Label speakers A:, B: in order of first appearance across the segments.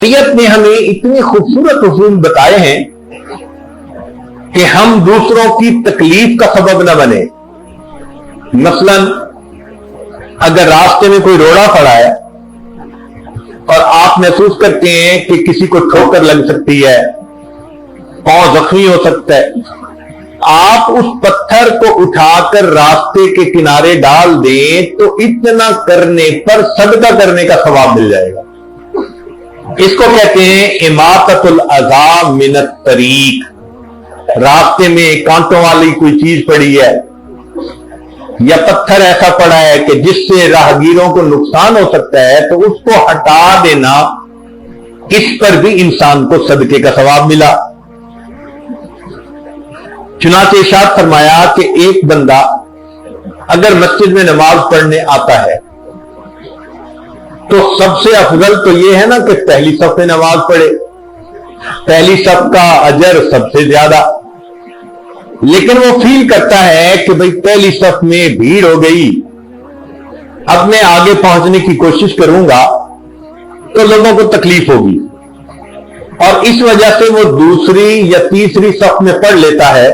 A: शरीयत ने हमें इतने खूबसूरत उसूल बताए हैं कि हम दूसरों की तकलीफ का सबब न बने। मसलन अगर रास्ते में कोई रोड़ा पड़ा है और आप महसूस करते हैं कि किसी को ठोकर लग सकती है, पांव जख्मी हो सकता है, आप उस पत्थर को उठाकर रास्ते के किनारे डाल दें तो इतना करने पर सदका करने का सवाब मिल जाएगा। इसको कहते हैं इमाततुल अज़ा मिनत तरीक। रास्ते में कांटों वाली कोई चीज पड़ी है या पत्थर ऐसा पड़ा है कि जिससे राहगीरों को नुकसान हो सकता है, तो उसको हटा देना, इस पर भी इंसान को सदके का सवाब मिला। चुनांचे इरशाद फरमाया कि एक बंदा अगर मस्जिद में नमाज पढ़ने आता है तो सबसे अफजल तो यह है ना कि पहली सफ में नमाज पढ़े, पहली सफ का अजर सबसे ज्यादा। लेकिन वो फील करता है कि भाई पहली सफ में भीड़ हो गई, अब मैं आगे पहुंचने की कोशिश करूंगा तो लोगों को तकलीफ होगी, और इस वजह से वो दूसरी या तीसरी सफ में पढ़ लेता है।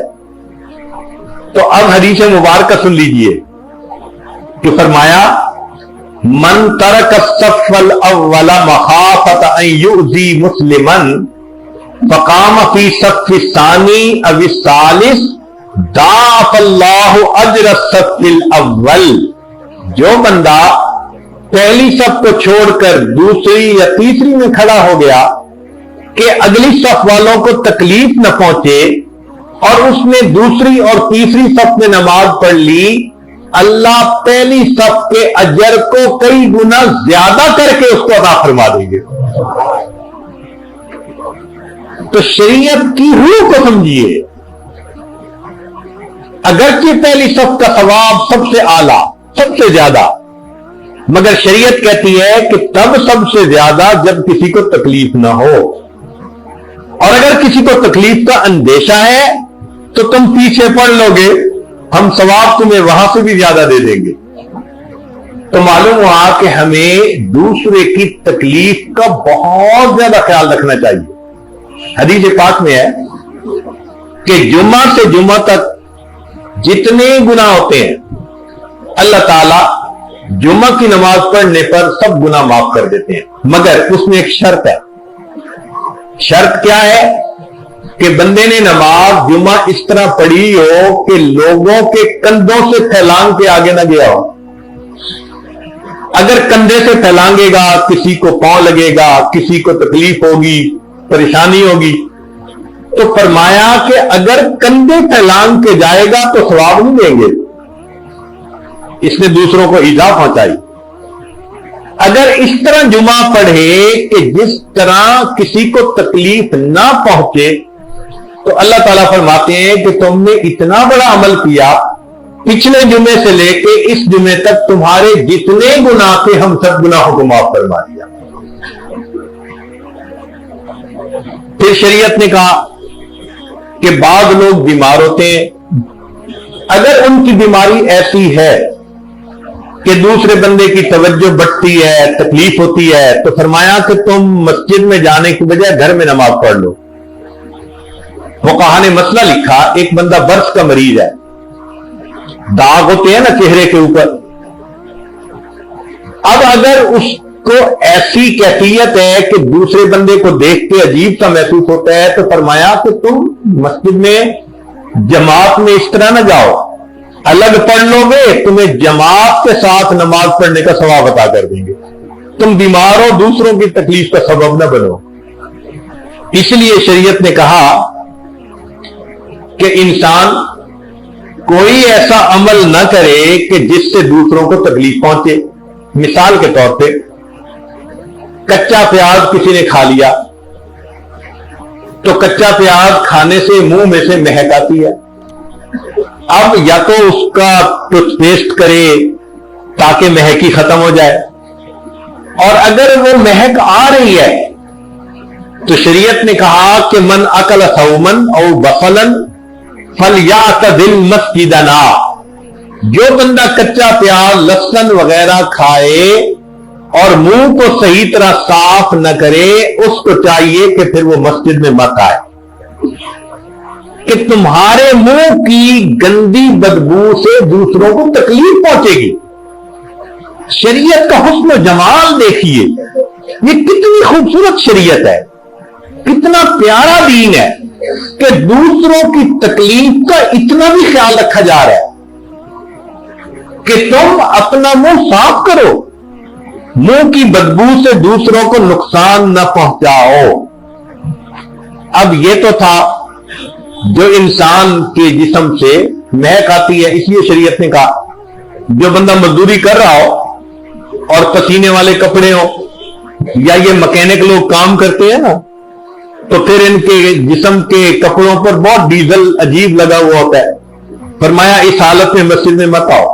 A: तो अब हदीस मुबारक सुन लीजिए कि फरमाया मन तरक सफ़ल अव्वला मखाफत अन युज़ी मुस्लिमन फ़क़ाम फ़ी सफ़्फ़ि सानी अव सालिस दाफ़ल्लाहु अज्र सफ़्फ़िल अव्वल। जो बंदा पहली सफ को छोड़कर दूसरी या तीसरी में खड़ा हो गया कि अगली सफ वालों को तकलीफ न पहुंचे, और उसने दूसरी और तीसरी सफ में नमाज पढ़ ली, अल्लाह पहली सफ के अजर को कई गुना ज्यादा करके उसको अता फरमा देंगे। तो शरीयत की रूह को समझिए। अगरचे पहली सफ का सवाब सबसे आला, सबसे ज्यादा, मगर शरीयत कहती है कि तब सबसे ज्यादा जब किसी को तकलीफ ना हो, और अगर किसी को तकलीफ का अंदेशा है तो तुम पीछे पढ़ लोगे, हम सवाब तुम्हें वहां से भी ज्यादा दे देंगे। तो मालूम हुआ कि हमें दूसरे की तकलीफ का बहुत ज्यादा ख्याल रखना चाहिए। हदीस पाक में है कि जुम्मा से जुम्मा तक जितने गुनाह होते हैं, अल्लाह ताला जुम्मा की नमाज पढ़ने पर सब गुनाह माफ कर देते हैं, मगर उसमें एक शर्त है। शर्त क्या है कि बंदे ने नमाज जुम्मा इस तरह पढ़ी हो कि लोगों के कंधों से फैलांग के आगे ना गया हो। अगर कंधे से फैलांगेगा, किसी को पांव लगेगा, किसी को तकलीफ होगी, परेशानी होगी, तो फरमाया कि अगर कंधे फैलांग के जाएगा तो सवाब नहीं देंगे, इसने दूसरों को ईजा पहुंचाई। अगर इस तरह जुमा पढ़े कि जिस तरह किसी को तकलीफ ना पहुंचे, तो अल्लाह ताला फरमाते हैं कि तुमने इतना बड़ा अमल किया, पिछले जुमे से लेके इस जुमे तक तुम्हारे जितने गुनाह थे हम सब गुनाहों को माफ फरमा दिया। फिर शरीयत ने कहा कि बाद लोग बीमार होते हैं, अगर उनकी बीमारी ऐसी है कि दूसरे बंदे की तवज्जो बढ़ती है, तकलीफ होती है, तो फरमाया कि तुम मस्जिद में जाने की बजाय घर में नमाज पढ़ लो। फुक़हा ने मसला लिखा, एक बंदा बर्स का मरीज है, दाग होते हैं ना चेहरे के ऊपर। अब अगर उसको ऐसी कैफियत है कि दूसरे बंदे को देख के अजीब सा महसूस होता है, तो फरमाया कि तुम मस्जिद में जमात में इस तरह ना जाओ, अलग पढ़ लोगे, तुम्हें जमात के साथ नमाज पढ़ने का सवाब अता कर देंगे। तुम बीमार हो, दूसरों की तकलीफ का सबब न बनो। इसलिए शरीयत ने कहा कि इंसान कोई ऐसा अमल न करे कि जिससे दूसरों को तकलीफ पहुंचे। मिसाल के तौर पे कच्चा प्याज किसी ने खा लिया, तो कच्चा प्याज खाने से मुंह में से महक आती है। अब या तो उसका टूथपेस्ट करे ताकि महकी खत्म हो जाए, और अगर वो महक आ रही है तो शरीयत ने कहा कि मन अकल सौमन और बफलन फल यातदिल मस्जिदना। जो बंदा कच्चा प्याज, लहसुन वगैरह खाए اور منہ کو صحیح طرح صاف نہ کرے، اس کو چاہیے کہ پھر وہ مسجد میں مت آئے، کہ تمہارے منہ کی گندی بدبو سے دوسروں کو تکلیف پہنچے گی۔ شریعت کا حسن و جمال دیکھیے، یہ کتنی خوبصورت شریعت ہے، کتنا پیارا دین ہے کہ دوسروں کی تکلیف کا اتنا بھی خیال رکھا جا رہا ہے کہ تم اپنا منہ صاف کرو، منہ کی بدبو سے دوسروں کو نقصان نہ پہنچاؤ۔ اب یہ تو تھا جو انسان کے جسم سے مہک آتی ہے، اس لیے شریعت نے کہا جو بندہ مزدوری کر رہا ہو اور پسینے والے کپڑے ہو، یا یہ مکینک لوگ کام کرتے ہیں نا، تو پھر ان کے جسم کے کپڑوں پر بہت ڈیزل عجیب لگا ہوا ہوتا ہے، فرمایا اس حالت میں مسجد میں مت آؤ،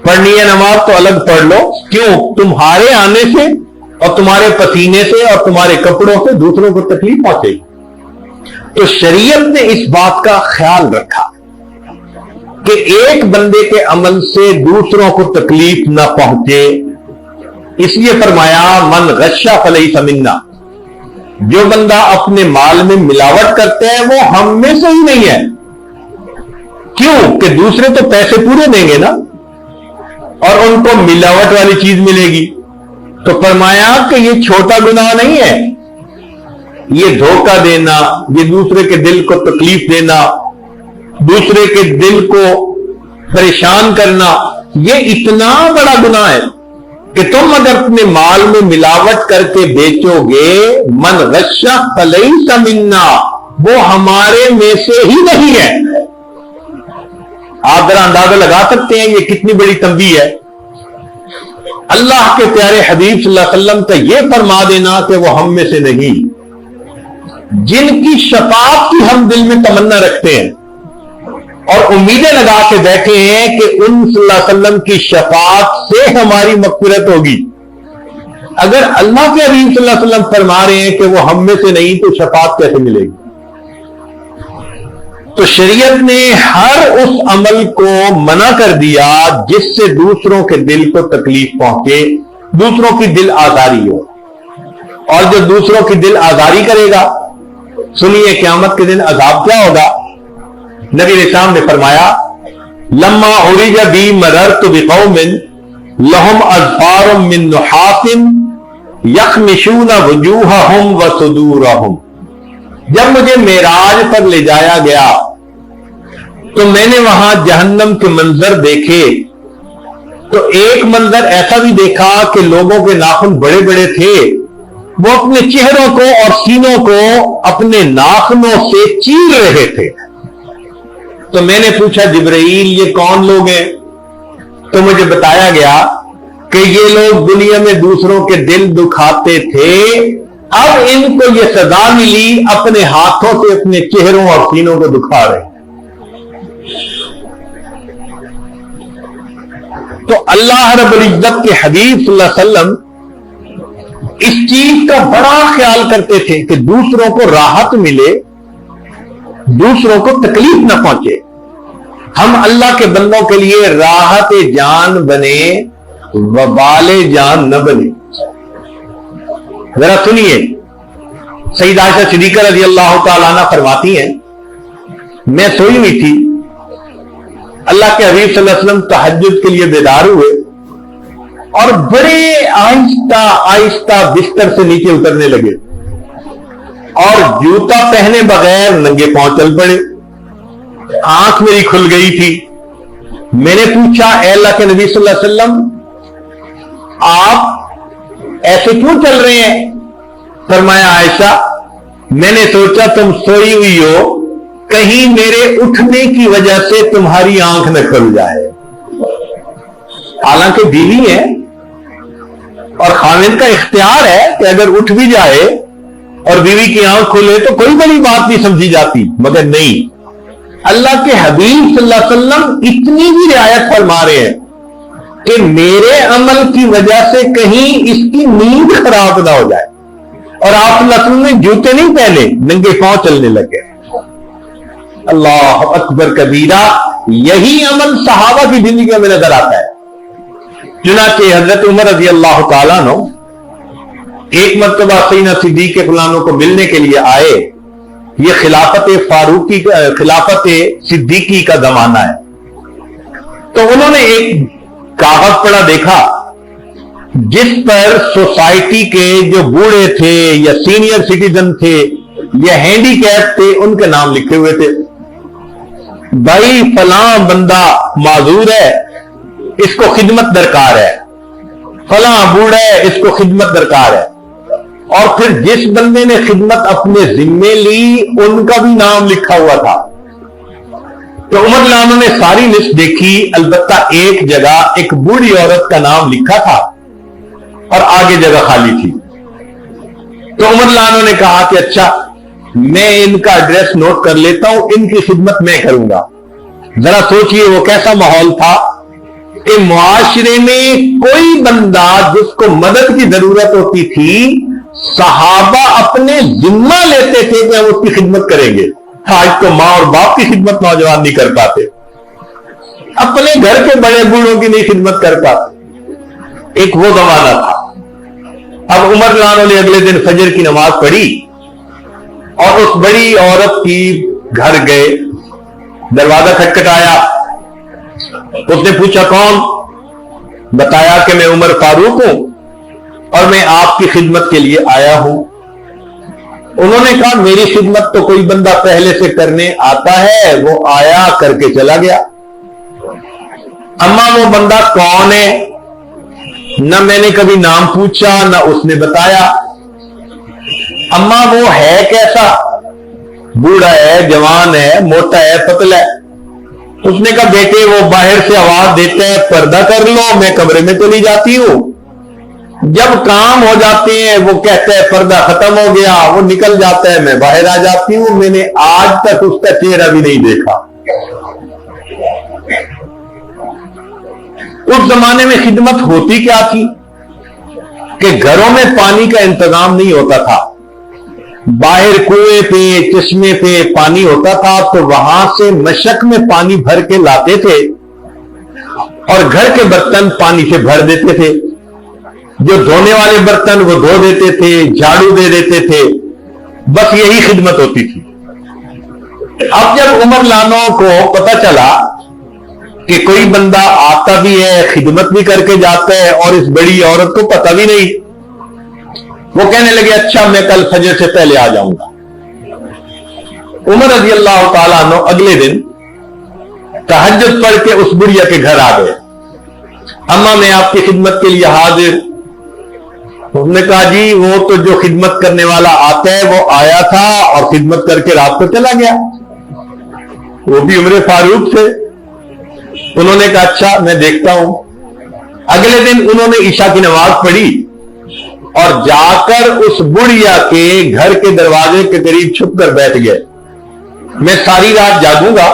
A: پڑھنی ہے نماز تو الگ پڑھ لو، کیوں؟ تمہارے آنے سے اور تمہارے پسینے سے اور تمہارے کپڑوں سے دوسروں کو تکلیف پہنچے گی۔ تو شریعت نے اس بات کا خیال رکھا کہ ایک بندے کے عمل سے دوسروں کو تکلیف نہ پہنچے، اس لیے فرمایا من غشا فلیس منا، جو بندہ اپنے مال میں ملاوٹ کرتا ہے وہ ہم میں سے ہی نہیں ہے۔ کیوں؟ کہ دوسرے تو پیسے پورے دیں گے نا، اور ان کو ملاوٹ والی چیز ملے گی، تو فرمایا کہ یہ چھوٹا گناہ نہیں ہے، یہ دھوکہ دینا، یہ دوسرے کے دل کو تکلیف دینا، دوسرے کے دل کو پریشان کرنا، یہ اتنا بڑا گناہ ہے کہ تم اگر اپنے مال میں ملاوٹ کر کے بیچو گے، من غش فلیس منا، وہ ہمارے میں سے ہی نہیں ہے۔ آپ ذرا اندازہ لگا سکتے ہیں یہ کتنی بڑی تنبیہ ہے۔ اللہ کے پیارے حبیب صلی اللہ علیہ وسلم کا یہ فرما دینا کہ وہ ہم میں سے نہیں، جن کی شفاعت کی ہم دل میں تمنا رکھتے ہیں اور امیدیں لگا کے بیٹھے ہیں کہ ان صلی اللہ علیہ وسلم کی شفاعت سے ہماری مغفرت ہوگی، اگر اللہ کے حبیب صلی اللہ علیہ وسلم فرما رہے ہیں کہ وہ ہم میں سے نہیں تو شفاعت کیسے ملے گی؟ تو شریعت نے ہر اس عمل کو منع کر دیا جس سے دوسروں کے دل کو تکلیف پہنچے، دوسروں کی دل آزاری ہو، اور جو دوسروں کی دل آزاری کرے گا، سنیے قیامت کے دن عذاب کیا ہوگا۔ نبی اسلام نے فرمایا لما عرج بی مررت بقوم لهم اظفار من نحاس یخمشون وجوہہم وصدورہم، جب مجھے معراج پر لے جایا گیا تو میں نے وہاں جہنم کے منظر دیکھے، تو ایک منظر ایسا بھی دیکھا کہ لوگوں کے ناخن بڑے بڑے تھے، وہ اپنے چہروں کو اور سینوں کو اپنے ناخنوں سے چیر رہے تھے۔ تو میں نے پوچھا جبرائیل یہ کون لوگ ہیں؟ تو مجھے بتایا گیا کہ یہ لوگ دنیا میں دوسروں کے دل دکھاتے تھے، اب ان کو یہ سزا ملی، اپنے ہاتھوں سے اپنے چہروں اور سینوں کو دکھا رہے ہیں۔ تو اللہ رب العزت کے حبیب صلی اللہ علیہ وسلم اس چیز کا بڑا خیال کرتے تھے کہ دوسروں کو راحت ملے، دوسروں کو تکلیف نہ پہنچے، ہم اللہ کے بندوں کے لیے راحت جان بنے، وبال جان نہ بنے۔ ذرا سنیے، سیدہ عائشہ صدیقہ رضی اللہ تعالیٰ عنہ فرماتی ہیں میں سوئی ہوئی تھی، اللہ کے حبیب صلی اللہ علیہ وسلم تہجد کے لیے بیدار ہوئے اور بڑے آہستہ آہستہ بستر سے نیچے اترنے لگے اور جوتا پہنے بغیر ننگے پاؤں چل پڑے۔ آنکھ میری کھل گئی تھی، میں نے پوچھا اے اللہ کے نبی صلی اللہ علیہ وسلم آپ ایسے کیوں چل رہے ہیں؟ فرمایا عائشہ میں نے سوچا تم سوئی ہوئی ہو، کہیں میرے اٹھنے کی وجہ سے تمہاری آنکھ نہ کھل جائے۔ حالانکہ بیوی ہے اور خاوند کا اختیار ہے کہ اگر اٹھ بھی جائے اور بیوی کی آنکھ کھلے تو کوئی بڑی بات نہیں سمجھی جاتی، مگر نہیں، اللہ کے حبیب صلی اللہ علیہ وسلم اتنی بھی رعایت فرما رہے ہیں کہ میرے عمل کی وجہ سے کہیں اس کی نیند خراب نہ ہو جائے، اور آپ صلی اللہ علیہ وسلم نے جوتے نہیں پہنے، ننگے پاؤں چلنے لگے۔ اللہ اکبر کبیرہ، یہی عمل صحابہ کی زندگی میں نظر آتا ہے۔ चुनाचे हजरत उमर रजी अल्लाह ताला नो एक मरतबा सैयदना सिद्दीक फलानों को मिलने के लिए आए। ये खिलाफत सिद्दीकी का जमाना है। तो उन्होंने एक कागज पढ़ा, देखा जिस पर सोसाइटी के जो बूढ़े थे या सीनियर सिटीजन थे या हैंडीकैप थे उनके नाम लिखे हुए थे। भाई फलां बंदा माजूर है, इसको खिदमत दरकार है, फलां बूढ़ा है, इसको खिदमत दरकार है। और फिर जिस बंदे ने खिदमत अपने जिम्मे ली उनका भी नाम लिखा हुआ था। तो उमर लानों ने सारी लिस्ट देखी, अलबत्ता एक जगह एक बूढ़ी औरत का नाम लिखा था और आगे जगह खाली थी। तो उमर लानों ने कहा कि अच्छा मैं इनका एड्रेस नोट कर लेता हूं, इनकी खिदमत मैं करूंगा। जरा सोचिए वो कैसा माहौल था कि मुआशरे में कोई बंदा जिसको मदद की जरूरत होती थी, सहाबा अपने जिम्मा लेते थे कि हम उसकी खिदमत करेंगे। आज तो मां और बाप की खिदमत नौजवान नहीं कर पाते, अपने घर के बड़े बूढ़ों की नहीं खिदमत कर पाते। एक वो जमाना था। अब उमर लानों ने अगले दिन फजर की नमाज पढ़ी और उस बड़ी औरत की घर गए, दरवाजा खटखटाया। उसने पूछा कौन? बताया कि मैं उमर फारूक हूं और मैं आपकी खिदमत के लिए आया हूं। उन्होंने कहा मेरी खिदमत तो कोई बंदा पहले से करने आता है, वो आया करके चला गया। अम्मा वो बंदा कौन है? न मैंने कभी नाम पूछा न उसने बताया। अम्मा वो है कैसा? बूढ़ा है, जवान है, मोटा है, पतला है? उसने कहा बेटे वो बाहर से आवाज देते हैं पर्दा कर लो, मैं कमरे में चली जाती हूं। जब काम हो जाते हैं वो कहता है पर्दा खत्म हो गया, वो निकल जाता है, मैं बाहर आ जाती हूं। मैंने आज तक उसका चेहरा भी नहीं देखा। उस जमाने में खिदमत होती क्या थी कि घरों में पानी का इंतजाम नहीं होता था, बाहर कुएं पे चश्मे पे पानी होता था, तो वहां से मशक में पानी भर के लाते थे और घर के बर्तन पानी से भर देते थे। जो धोने वाले बर्तन वो धो देते थे, झाड़ू दे देते थे, बस यही खिदमत होती थी। अब जब उमर लानों को पता चला कि कोई बंदा आता भी है, खिदमत भी करके जाता है और इस बड़ी औरत को पता भी नहीं, वो कहने लगे अच्छा मैं कल फजर से पहले आ जाऊंगा। उमर रजी अल्लाह ताला अन्हु अगले दिन तहज्जुद पढ़ के उस बुढ़िया के घर आ गए। अम्मा मैं आपकी खिदमत के लिए हाजिर। उसने कहा जी वो तो जो खिदमत करने वाला आता है वो आया था और खिदमत करके रात को चला गया, वो भी उमर फारूक थे। उन्होंने कहा अच्छा मैं देखता हूं। अगले दिन उन्होंने ईशा की नमाज पढ़ी और जाकर उस बुढ़िया के घर के दरवाजे के करीब छुप कर बैठ गए। मैं सारी रात जागूंगा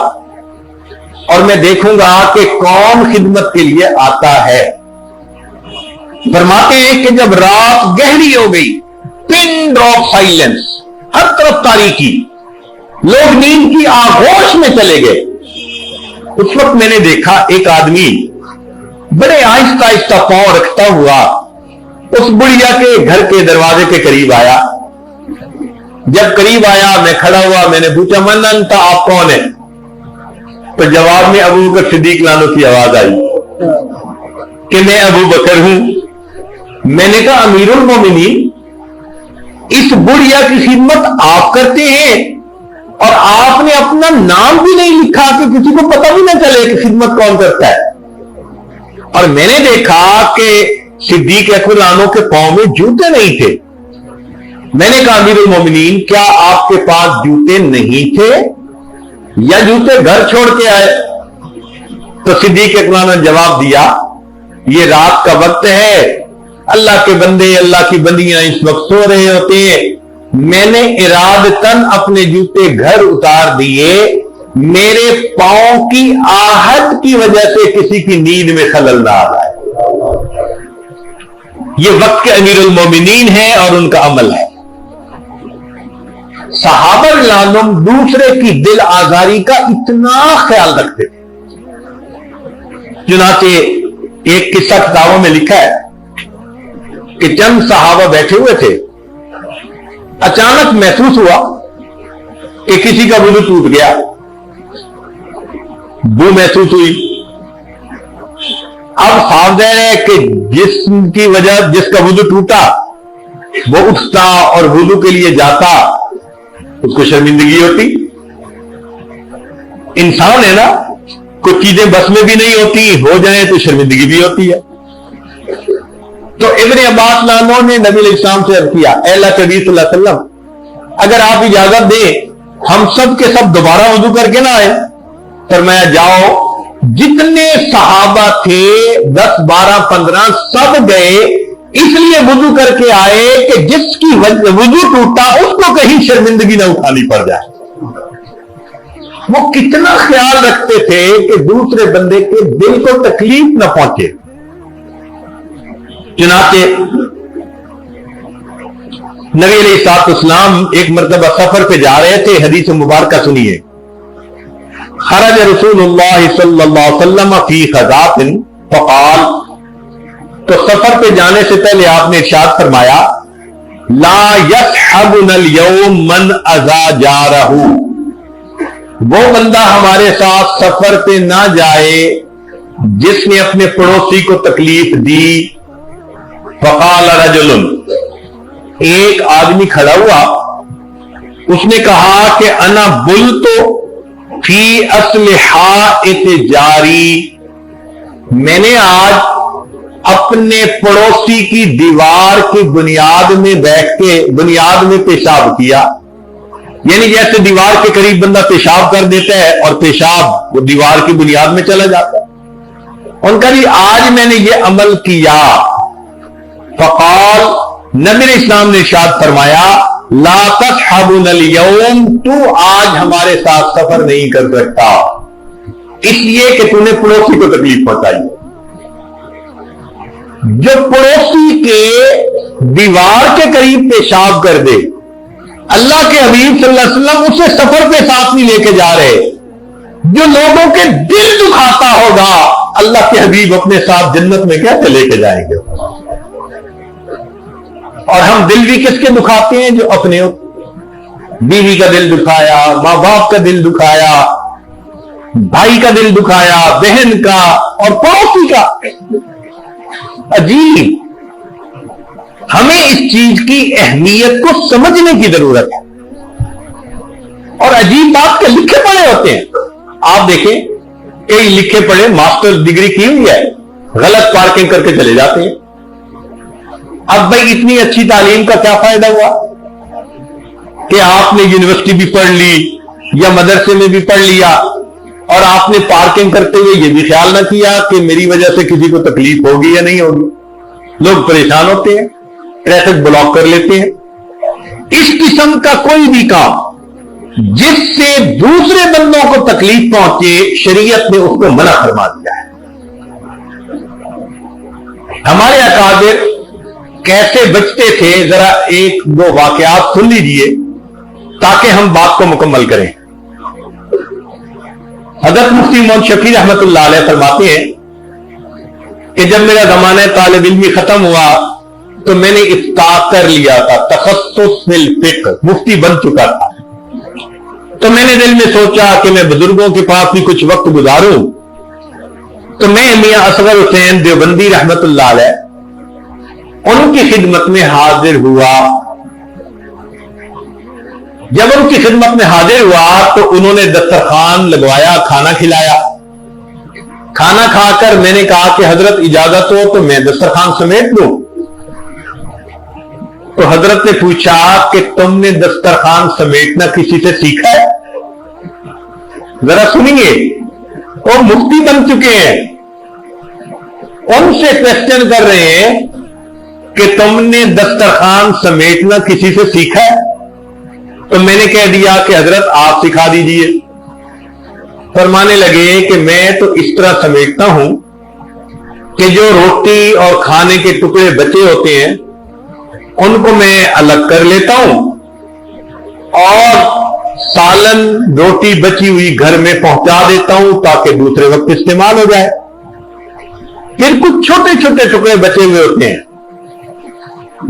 A: और मैं देखूंगा कि कौन खिदमत के लिए आता है। फरमाते हैं कि जब रात गहरी हो गई, पिन ड्रॉप साइलेंस, हर तरफ तारीकी, लोग नींद की आगोश में चले गए। उस वक्त मैंने देखा एक आदमी बड़े आहिस्ता आहिस्ता पांव रखता हुआ उस बुढ़िया के घर के दरवाजे के करीब आया। जब करीब आया मैं खड़ा हुआ, मैंने पूछा मन अंता, आप कौन है? तो जवाब में अबू बकर सिद्दीक लानो की आवाज आई कि मैं अबू बकर हूं। मैंने कहा अमीरुल मोमिनीन, इस बुढ़िया की खिदमत आप करते हैं और आपने अपना नाम भी नहीं लिखा कि किसी को पता भी ना चले कि खिदमत कौन करता है। और मैंने देखा कि सिद्दीक अकबर आनो के पांव में जूते नहीं थे। मैंने कहा अमीरुल मोमिनीन क्या आपके पास जूते नहीं थे या जूते घर छोड़ के आए? तो सिद्दीक अकबर ने जवाब दिया ये रात का वक्त है, अल्लाह के बंदे अल्लाह की बंदियां इस वक्त सो रहे होते हैं, मैंने इरादतन अपने जूते घर उतार दिए, मेरे पांव की आहट की वजह से किसी की नींद में खलल ना आ जाए। ये वक्त के अमीरुल मोमिनीन है और उनका अमल है। सहाबा लानुम दूसरे की दिल आजारी का इतना ख्याल रखते थे। चुनाचे एक किस्सा किताबों में लिखा है कि चंद सहाबा बैठे हुए थे, अचानक महसूस हुआ कि किसी का वुज़ू टूट गया, बू महसूस हुई। अब सावधान है कि जिसकी वजह जिसका वुज़ू टूटा वो उठता और वुज़ू के लिए जाता, उसको शर्मिंदगी होती। इंसान है ना, कुछ चीजें बस में भी नहीं होती, हो जाए तो शर्मिंदगी भी होती है। तो इब्न अब्बास नामों ने नबी अलैहिस्सलाम से अर्ज़ किया, ऐ अल्लाह के नबी सल्लल्लाहु अलैहि वसल्लम, अगर आप इजाजत दें हम सब के सब दोबारा वुज़ू करके ना आए। फरमाया जाओ, जितने सहाबा थे 10, 12, 15 सब गए, इसलिए वुज़ू करके आए कि जिसकी वुज़ू टूटा उसको कहीं शर्मिंदगी ना उठानी पड़ जाए। वो कितना ख्याल रखते थे कि दूसरे बंदे के दिल को तकलीफ न पहुंचे। चुनाचे नबी अलैहिस्सलाम एक मरतबा सफर पे जा रहे थे। हदीस मुबारक सुनिए, खरज रसूलुल्लाह सल्लल्लाहु अलैहि वसल्लम फी ग़ज़ातिन फ़क़ाल, तो सफर पे जाने से पहले आपने इरशाद फरमाया, ला यस्हबुनल यौम मन अज़ा जारहू, वो बंदा हमारे साथ सफर पे ना जाए जिसने अपने पड़ोसी को तकलीफ दी। फ़क़ाल रजुलन, एक आदमी खड़ा हुआ, उसने कहा कि अना बुल तो फी अस्लिहा जारी, मैंने आज अपने पड़ोसी की दीवार की बुनियाद में बैठ के बुनियाद में पेशाब किया। यानी जैसे दीवार के करीब बंदा पेशाब कर देता है और पेशाब वो दीवार की बुनियाद में चला जाता है। उनका जी आज मैंने ये अमल किया। फ़क़ाल, नबी इस्लाम ने इरशाद फरमाया, ला तस्हबुनल यौम, तू आज हमारे साथ सफर नहीं कर सकता इसलिए कि तूने पड़ोसी को तकलीफ पहुंचाई। जो पड़ोसी के दीवार के करीब पेशाब कर दे, अल्लाह के हबीब सल्लल्लाहु अलैहि वसल्लम उसे सफर पे साथ नहीं लेके जा रहे। जो लोगों के दिल दुखाता होगा, अल्लाह के हबीब अपने साथ जन्नत में कैसे लेके जाएंगे। और हम दिल भी किसके दुखाते हैं? जो अपने बीवी का दिल दुखाया, मां बाप का दिल दुखाया, भाई का दिल दुखाया, बहन का और पड़ोसी का। अजीब, हमें इस चीज की अहमियत को समझने की जरूरत है। और अजीब बात के लिखे पढ़े होते हैं। आप देखें, कई लिखे पढ़े मास्टर डिग्री की हुई है, गलत पार्किंग करके चले जाते हैं। अब भाई इतनी अच्छी तालीम का क्या फायदा हुआ कि आपने यूनिवर्सिटी भी पढ़ ली या मदरसे में भी पढ़ लिया और आपने पार्किंग करते हुए यह भी ख्याल ना किया कि मेरी वजह से किसी को तकलीफ होगी या नहीं होगी। लोग परेशान होते हैं, ट्रैफिक ब्लॉक कर लेते हैं। इस किस्म का कोई भी काम जिससे दूसरे बंदों को तकलीफ पहुंचे, शरीयत ने उसको मना फरमा दिया है। हमारे अकाबिर कैसे बचते थे, जरा एक दो वाकयात सुन लीजिए ताकि हम बात को मुकम्मल करें। हज़रत मुफ्ती मोहम्मद शफी रहमतुल्लाह अलैह फरमाते हैं कि जब मेरा ज़माना तालिब इल्मी खत्म हुआ तो मैंने इफ्ताह कर लिया था, तखस्सुस फिल फिक्र, मुफ्ती बन चुका था। तो मैंने दिल में सोचा कि मैं बुजुर्गों के पास भी कुछ वक्त गुजारूं। तो मैं मियां असगर हुसैन देवबंदी रहमतुल्लाह अलैह उनकी खिदमत में हाजिर हुआ। जब उनकी खिदमत में हाजिर हुआ तो उन्होंने दस्तरखान लगवाया, खाना खिलाया। खाना खाकर मैंने कहा कि हजरत इजाजत हो तो मैं दस्तरखान समेट लूं। तो हजरत ने पूछा कि तुमने दस्तरखान समेटना किसी से सीखा है? जरा सुनिए, वो मुफ्ती बन चुके हैं, उनसे क्वेश्चन कर रहे हैं कि तुमने दस्तरखान समेटना किसी से सीखा है? तो मैंने कह दिया कि हजरत आप सिखा दीजिए। फरमाने लगे कि मैं तो इस तरह समेटता हूं कि जो रोटी और खाने के टुकड़े बचे होते हैं उनको मैं अलग कर लेता हूं और सालन रोटी बची हुई घर में पहुंचा देता हूं ताकि दूसरे वक्त इस्तेमाल हो जाए। फिर कुछ छोटे छोटे टुकड़े बचे हुए होते हैं,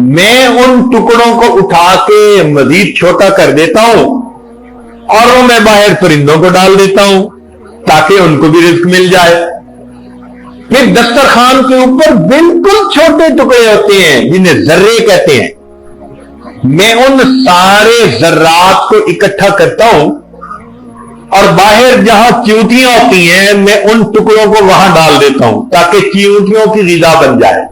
A: मैं उन टुकड़ों को उठा के मजीद छोटा कर देता हूं और वो मैं बाहर परिंदों को डाल देता हूं ताकि उनको भी रिस्क मिल जाए। फिर दस्तरखान के ऊपर बिल्कुल छोटे टुकड़े होते हैं जिन्हें जर्रे कहते हैं, मैं उन सारे जर्रात को इकट्ठा करता हूं और बाहर जहां चींटियां होती हैं मैं उन टुकड़ों को वहां डाल देता हूं ताकि चींटियों की ग़िज़ा बन जाए।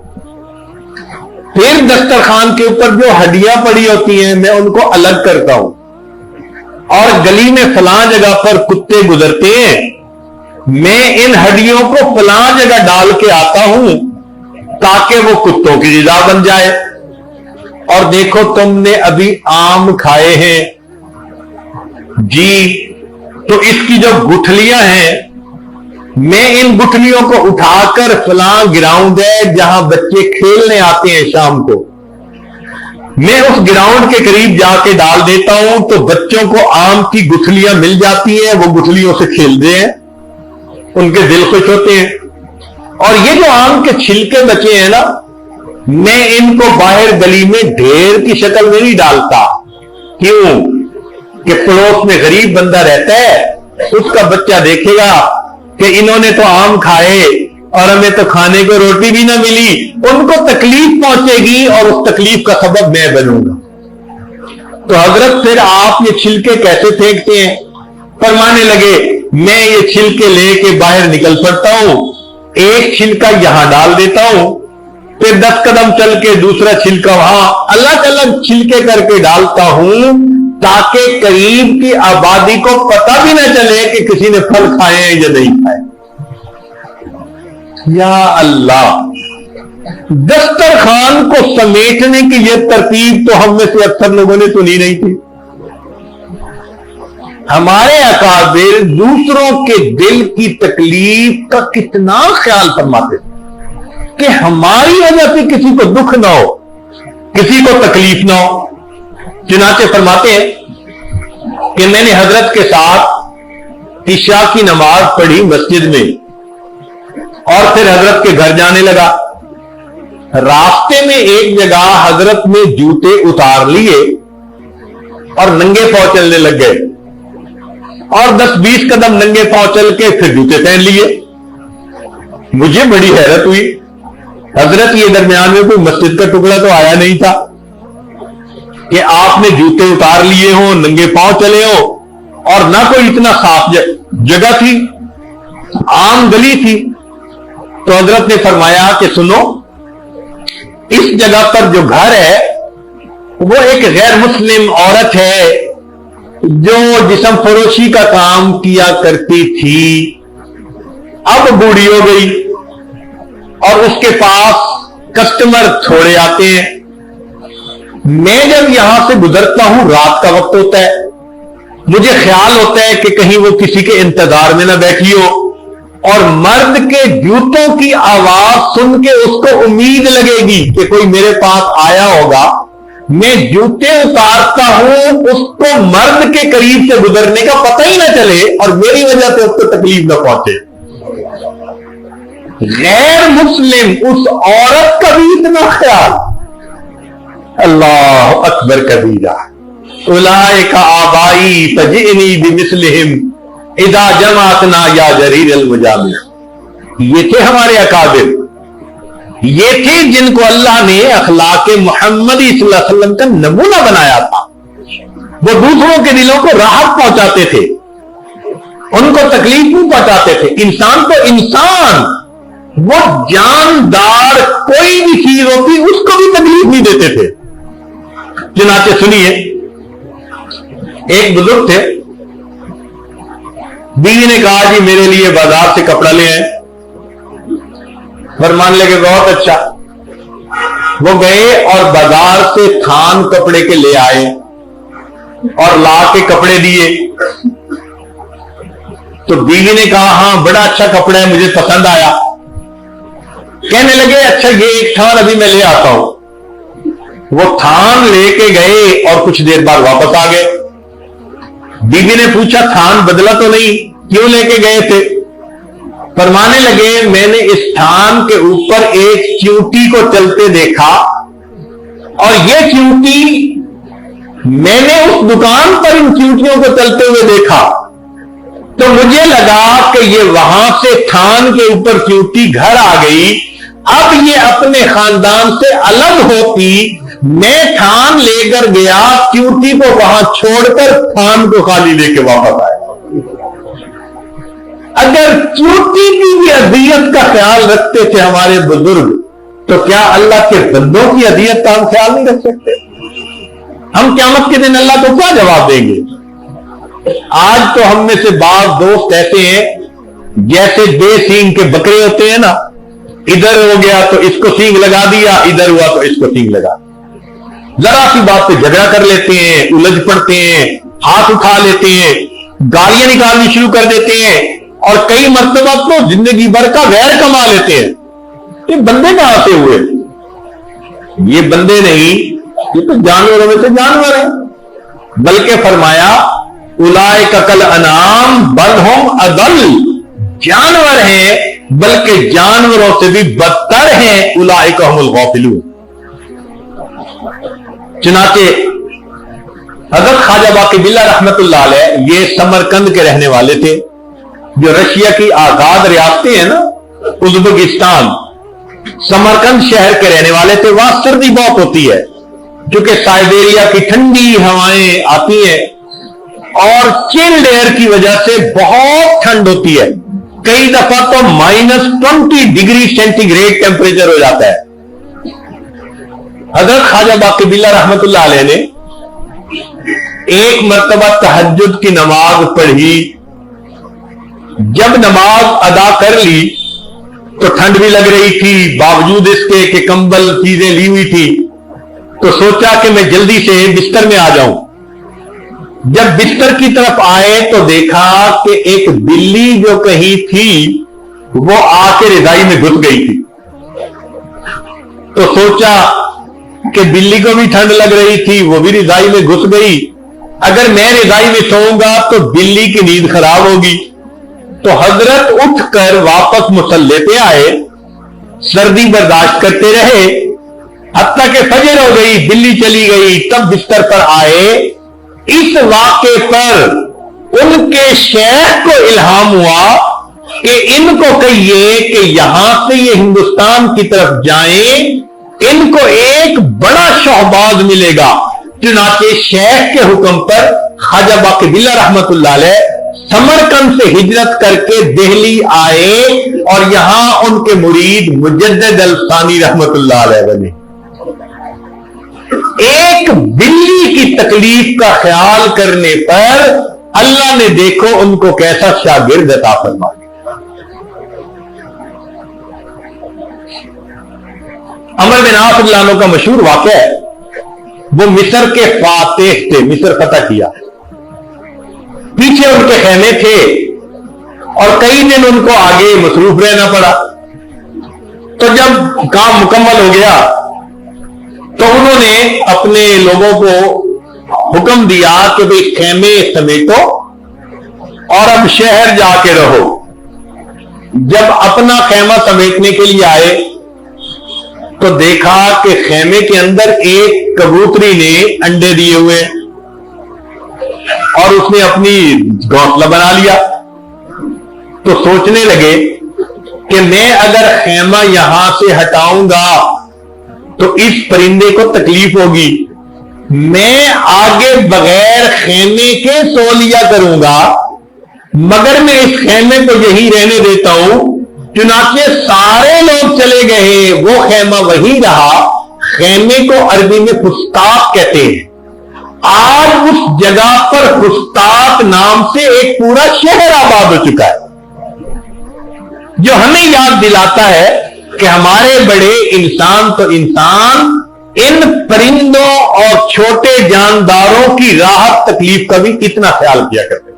A: फिर दस्तरखान के ऊपर जो हड्डियां पड़ी होती हैं मैं उनको अलग करता हूं और गली में फलां जगह पर कुत्ते गुजरते हैं, मैं इन हड्डियों को फलां जगह डाल के आता हूं ताकि वो कुत्तों की ग़िज़ा बन जाए। और देखो तुमने अभी आम खाए हैं जी, तो इसकी जो गुठलियां हैं मैं इन गुठलियों को उठाकर फलां ग्राउंड है जहां बच्चे खेलने आते हैं शाम को, मैं उस ग्राउंड के करीब जाके डाल देता हूं तो बच्चों को आम की गुठलियां मिल जाती हैं, वो गुठलियों से खेलते हैं, उनके दिल खुश होते हैं। और ये जो आम के छिलके बचे हैं ना, मैं इनको बाहर गली में ढेर की शक्ल में नहीं डालता। क्यों? कि पड़ोस में गरीब बंदा रहता है, उसका बच्चा देखेगा कि इन्होंने तो आम खाए और हमें तो खाने को रोटी भी ना मिली, उनको तकलीफ पहुंचेगी और उस तकलीफ का सबब मैं बनूंगा। तो हजरत फिर आप ये छिलके कैसे फेंकते हैं? फरमाने लगे, मैं ये छिलके लेके बाहर निकल पड़ता हूं, एक छिलका यहां डाल देता हूं, फिर 10 कदम चल के दूसरा छिलका वहां, अलग अलग छिलके करके डालता हूं ताकि करीब की आबादी को पता भी ना चले कि किसी ने फल खाए हैं या नहीं खाए। या अल्लाह, दस्तरखान को समेटने की यह तरतीब तो हम में से अक्सर लोगों ने सुनी नहीं थी। हमारे अकाबिर दूसरों के दिल की तकलीफ का कितना ख्याल फरमाते कि हमारी वजह से किसी को दुख ना हो, किसी को तकलीफ ना हो। चुनाचे फरमाते हैं कि मैंने हजरत के साथ इशा की नमाज पढ़ी मस्जिद में और फिर हजरत के घर जाने लगा। रास्ते में एक जगह हजरत ने जूते उतार लिए और नंगे पांव चलने लग गए और 10-20 कदम नंगे पांव चल के फिर जूते पहन लिए। मुझे बड़ी हैरत हुई, हजरत ये दरमियान में कोई मस्जिद का टुकड़ा तो आया नहीं था कि आपने जूते उतार लिए हो, नंगे पांव चले हो, और ना कोई इतना साफ जगह थी, आम गली थी। तो हजरत ने फरमाया कि सुनो, इस जगह पर जो घर है वो एक गैर मुस्लिम औरत है जो जिस्म फरोशी का काम किया करती थी, अब बूढ़ी हो गई और उसके पास कस्टमर थोड़े आते हैं। मैं जब यहां से गुजरता हूं, रात का वक्त होता है, मुझे ख्याल होता है कि कहीं वो किसी के इंतजार में ना बैठी हो और मर्द के जूतों की आवाज सुन के उसको उम्मीद लगेगी कि कोई मेरे पास आया होगा। मैं जूते उतारता हूं, उसको मर्द के करीब से गुजरने का पता ही ना चले और मेरी वजह से उसको तकलीफ ना पहुंचे। गैर मुस्लिम उस औरत का भी इतना ख्याल। अल्लाह अकबर कबीरा। उलाइका आबाई फजिनी बिमिस्लिहिम इदा जमातना या जरीर अल मुजामिल। ये थे हमारे अकाबिर, ये थे जिनको अल्लाह ने अखलाक मोहम्मदी सल्लल्लाहु अलैहि वसल्लम का नमूना बनाया था। वो दूसरों के दिलों को राहत पहुंचाते थे, उनको तकलीफ नहीं पहुंचाते थे। इंसान तो इंसान, वो जानदार कोई भी चीज होती उसको भी तकलीफ नहीं देते थे। चुनाचे सुनिए, एक बुजुर्ग थे, बीवी ने कहा जी मेरे लिए बाजार से कपड़ा ले आए। फरमाने लगे बहुत अच्छा। वो गए और बाजार से थान कपड़े के ले आए और ला के कपड़े दिए। तो बीवी ने कहा हाँ बड़ा अच्छा कपड़ा है, मुझे पसंद आया। कहने लगे अच्छा ये एक थान अभी मैं ले आता हूं। वो थान लेके गए और कुछ देर बाद वापस आ गए। बीवी ने पूछा थान बदला तो नहीं, क्यों लेके गए थे? फरमाने लगे मैं ने इस स्थान के ऊपर एक चींटी को चलते देखा और ये चींटी मैंने उस दुकान पर इन चींटियों को चलते हुए देखा तो मुझे लगा कि ये वहां से थान के ऊपर चींटी घर आ गई, अब ये अपने खानदान से अलग होती, मैं थान लेकर गया, चींटी को वहां छोड़कर थान को खाली लेके वापस आया। अगर चींटी की भी अदियत का ख्याल रखते थे हमारे बुजुर्ग, तो क्या अल्लाह के बंदों की अदियत का हम ख्याल नहीं रख सकते? हम क़यामत के दिन अल्लाह को क्या जवाब देंगे? आज तो हम में से बात दोस्त ऐसे हैं जैसे बे सींग के बकरे होते हैं ना, इधर हो गया तो इसको सींग लगा दिया, इधर हुआ तो इसको सींग लगा, जरा सी बात पे झगड़ा कर लेते हैं, उलझ पड़ते हैं, हाथ उठा लेते हैं, गालियां निकालनी शुरू कर देते हैं और कई मर्तबा तो जिंदगी भर का वैर कमा लेते हैं। ये बंदे कहां से हुए? ये बंदे नहीं, ये तो जानवरों में से जानवर है। बल्कि फरमाया उलाए ककल अनाम बल हम अदल, जानवर हैं बल्कि जानवरों से भी बदतर हैं उलाए कहमुल गौफिलून। चुनाचे हजरत ख्वाजा बाकी बिल्ला रहमतुल्लाह अलैह ये समरकंद के रहने वाले थे, जो रशिया की आजाद रियासतें हैं ना, उज़्बेकिस्तान, समरकंद शहर के रहने वाले थे। वहां सर्दी बहुत होती है क्योंकि साइबेरिया की ठंडी हवाएं आती हैं और चिल्ड एयर की वजह से बहुत ठंड होती है। कई दफा तो -20 डिग्री सेंटीग्रेड टेम्परेचर हो जाता है। हजरत ख्वाजा बाकी बिल्ला रहमतुल्लाह अलैह ने एक मर्तबा तहज्जुद की नमाज पढ़ी। जब नमाज अदा कर ली तो ठंड भी लग रही थी, बावजूद इसके कि कंबल चीजें ली हुई थी, तो सोचा कि मैं जल्दी से बिस्तर में आ जाऊं। जब बिस्तर की तरफ आए तो देखा कि एक बिल्ली जो कहीं थी वो आके रजाई में घुस गई थी। तो सोचा कि बिल्ली को भी ठंड लग रही थी, वो भी रजाई में घुस गई, अगर मैं रजाई में सोऊंगा तो बिल्ली की नींद खराब होगी। तो हजरत उठकर वापस मुसल्ले पे आए, सर्दी बर्दाश्त करते रहे, हत्ता के फजर हो गई, बिल्ली चली गई, तब बिस्तर पर आए। इस वाक़े पर उनके शेख को इल्हाम हुआ कि इनको कहिए कि यहां से ये हिंदुस्तान की तरफ जाएं, इनको एक बड़ा शहबाज मिलेगा। चुनाचे शेख के हुक्म पर ख्वाजा बाकी बिल्ला रहमतुल्लाह अलैह समरकंद से हिजरत करके दिल्ली आए और यहां उनके मुरीद मुजद्दिद अल-सानी रहमतुल्लाह अलैह बने। एक बिल्ली की तकलीफ का ख्याल करने पर अल्लाह ने देखो उनको कैसा शागिर्द अता फरमा दिया। अमर बिन आस रज़ियल्लाहु अन्हु का मशहूर वाक़या है, वो मिस्र के फातेह थे, मिस्र फतह किया, पीछे उनके खेमे थे और कई दिन उनको आगे मसरूफ रहना पड़ा। तो जब काम मुकम्मल हो गया तो उन्होंने अपने लोगों को हुक्म दिया कि भाई खेमे समेटो और अब शहर जाके रहो। जब अपना खेमा समेटने के लिए आए तो देखा कि खेमे के अंदर एक कबूतरी ने अंडे दिए हुए और उसने अपनी घोंसला बना लिया। तो सोचने लगे कि मैं अगर खेमा यहां से हटाऊंगा तो इस परिंदे को तकलीफ होगी, मैं आगे बगैर खेमे के सो लिया करूंगा, मगर मैं इस खेमे को यही रहने देता हूं। चुनाचे सारे लोग चले गए, वो खेमा वही रहा। खेमे को अरबी में फुस्ताक कहते हैं। आज उस जगह पर फुस्ताक नाम से एक पूरा शहर आबाद हो चुका है, जो हमें याद दिलाता है कि हमारे बड़े इंसान तो इंसान इन परिंदों और छोटे जानदारों की राहत तकलीफ का भी कितना ख्याल किया करते हैं।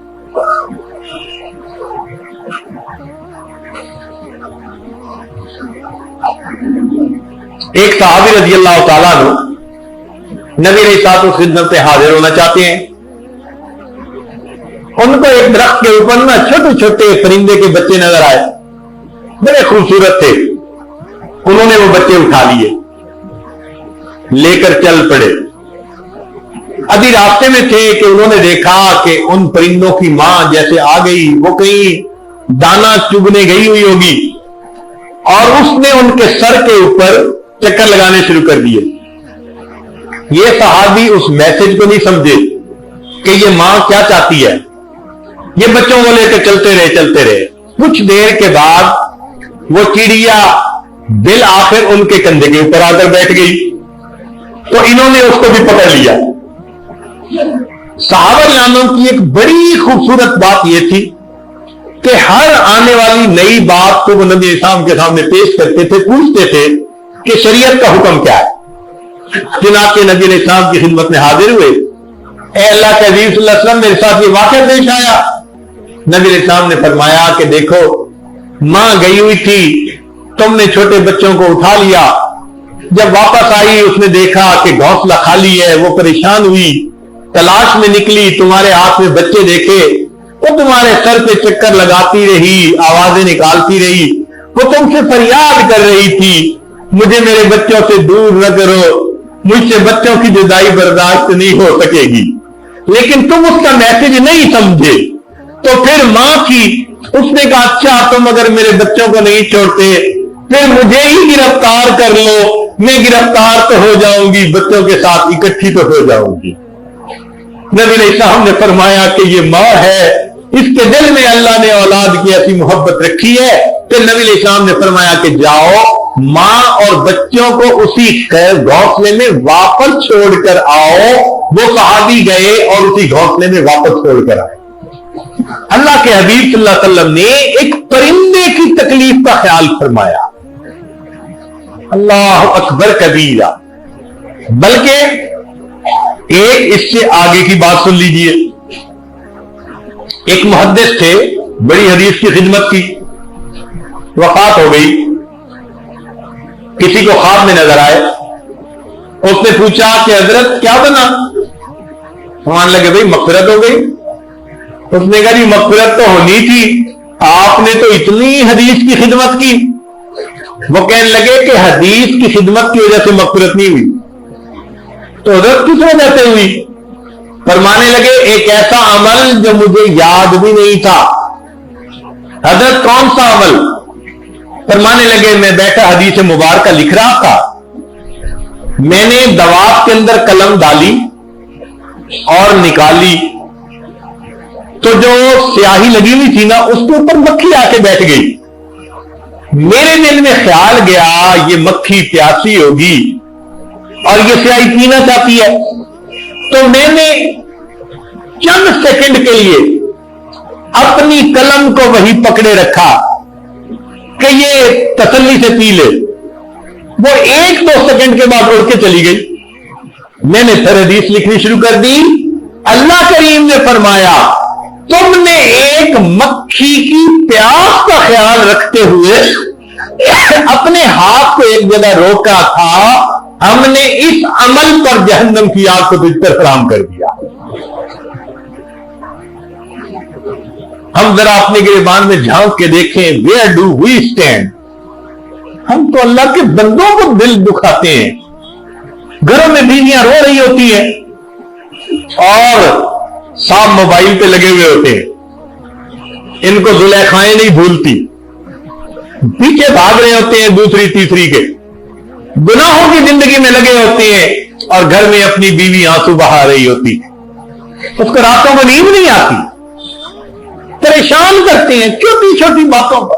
A: एक सहाबी रज़ियल्लाहु ताला अन्हु नबी अलैहिस्सलातु खिदमत पे हाजिर होना चाहते हैं। उनको एक दरख्त के ऊपर ना छोटे छोटे परिंदे के बच्चे नजर आए। बड़े खूबसूरत थे। उन्होंने वो बच्चे उठा लिए, लेकर चल पड़े। अभी रास्ते में थे कि उन्होंने देखा कि उन परिंदों की मां जैसे आ गई, वो कहीं दाना चुगने गई हुई होगी, और उसने उनके सर के ऊपर चक्कर लगाने शुरू कर दिए। ये सहाबी उस मैसेज को नहीं समझे कि ये मां क्या चाहती है। ये बच्चों को लेकर चलते रहे। कुछ देर के बाद वो चिड़िया बिल आखिर उनके कंधे के ऊपर आकर बैठ गई, तो इन्होंने उसको भी पकड़ लिया। सहाबा इमामों की एक बड़ी खूबसूरत बात यह थी कि हर आने वाली नई बात को वो नबी इस्लाम के सामने पेश करते थे, पूछते थे कि शरीयत का हुक्म क्या है। चुनांचे नबी इस्लाम की खिदमत में हाजिर हुए। ए अल्लाह के हबीब सल्लल्लाहु अलैहि वसल्लम, मेरे साथ ये वाक़या पेश आया। नबी इस्लाम ने फरमाया कि देखो, मां गई हुई थी, तुमने छोटे बच्चों को उठा लिया। जब वापस आई उसने देखा कि घोंसला खाली है, वो परेशान हुई, तलाश में निकली, तुम्हारे हाथ में बच्चे देखे, वो तुम्हारे सर पे चक्कर लगाती रही, आवाजें निकालती रही, वो तुमसे फरियाद कर रही थी, मुझे मेरे बच्चों से दूर न करो, मुझसे बच्चों की जुदाई बर्दाश्त नहीं हो सकेगी। लेकिन तुम उसका मैसेज नहीं समझे। तो फिर मां की, उसने कहा अच्छा तुम अगर मेरे बच्चों को नहीं छोड़ते फिर मुझे ही गिरफ्तार कर लो, मैं गिरफ्तार तो हो जाऊंगी, बच्चों के साथ इकट्ठी तो हो जाऊंगी। नबी इस्लाम ने फरमाया कि ये मां है, इसके दिल में अल्लाह ने औलाद की ऐसी मोहब्बत रखी है। फिर नबी इस्लाम ने फरमाया कि जाओ, मां और बच्चों को उसी घोंसले में वापस छोड़कर आओ। वो सहाबी गए और उसी घोंसले में वापस छोड़कर आए। अल्लाह के हबीब सल्लल्लाहु अलैहि वसल्लम ने एक परिंदे की तकलीफ का ख्याल फरमाया। अल्लाह अकबर कबीरा। बल्कि एक इससे आगे की बात सुन लीजिए। एक मुहद्दिस थे, बड़ी हदीस की खिदमत की, वफात हो गई। किसी को ख्वाब में नजर आए, उसने पूछा कि हजरत क्या बना? मान लगे भाई मग़फ़िरत हो गई। उसने कहा जी मग़फ़िरत तो होनी थी, आपने तो इतनी हदीस की खिदमत की। वो कहने लगे कि हदीस की खिदमत की वजह से मग़फ़िरत नहीं हुई, तो हजरत किस वजह से हुई? फरमाने लगे एक ऐसा अमल जो मुझे याद भी नहीं था। हजरत कौन सा अमल? फरमाने लगे मैं बैठा हदीस मुबारक लिख रहा था, मैंने दवात के अंदर कलम डाली और निकाली, तो जो स्याही लगी हुई थी ना उसके ऊपर मक्खी आके बैठ गई। मेरे दिल में ख्याल गया ये मक्खी प्यासी होगी और ये स्याही पीना चाहती है, तो मैंने चंद सेकंड के लिए अपनी कलम को वहीं पकड़े रखा कि ये तसल्ली से पी ले। वो 1-2 सेकंड के बाद उड़ के चली गई। मैंने फिर हदीस लिखनी शुरू कर दी। अल्लाह करीम ने फरमाया तुमने एक मक्खी की प्यास का ख्याल रखते हुए अपने हाथ को एक जगह रोका था, हमने इस अमल पर जहन्नम की आग को तुझ पर हराम कर दिया। हम जरा अपने गिरबान में झांक के देखें, वेयर डू वी स्टैंड। हम तो अल्लाह के बंदों को दिल दुखाते हैं। घरों में बीवियां रो रही होती हैं और साहब मोबाइल पे लगे हुए होते हैं, इनको जुलेखाएं नहीं भूलती, पीछे भाग रहे होते हैं दूसरी तीसरी के, गुनाहों की जिंदगी में लगे होते हैं और घर में अपनी बीवी आंसू बहा रही होती है। उसको रातों को नींद नहीं आती, परेशान करते हैं छोटी छोटी बातों पर।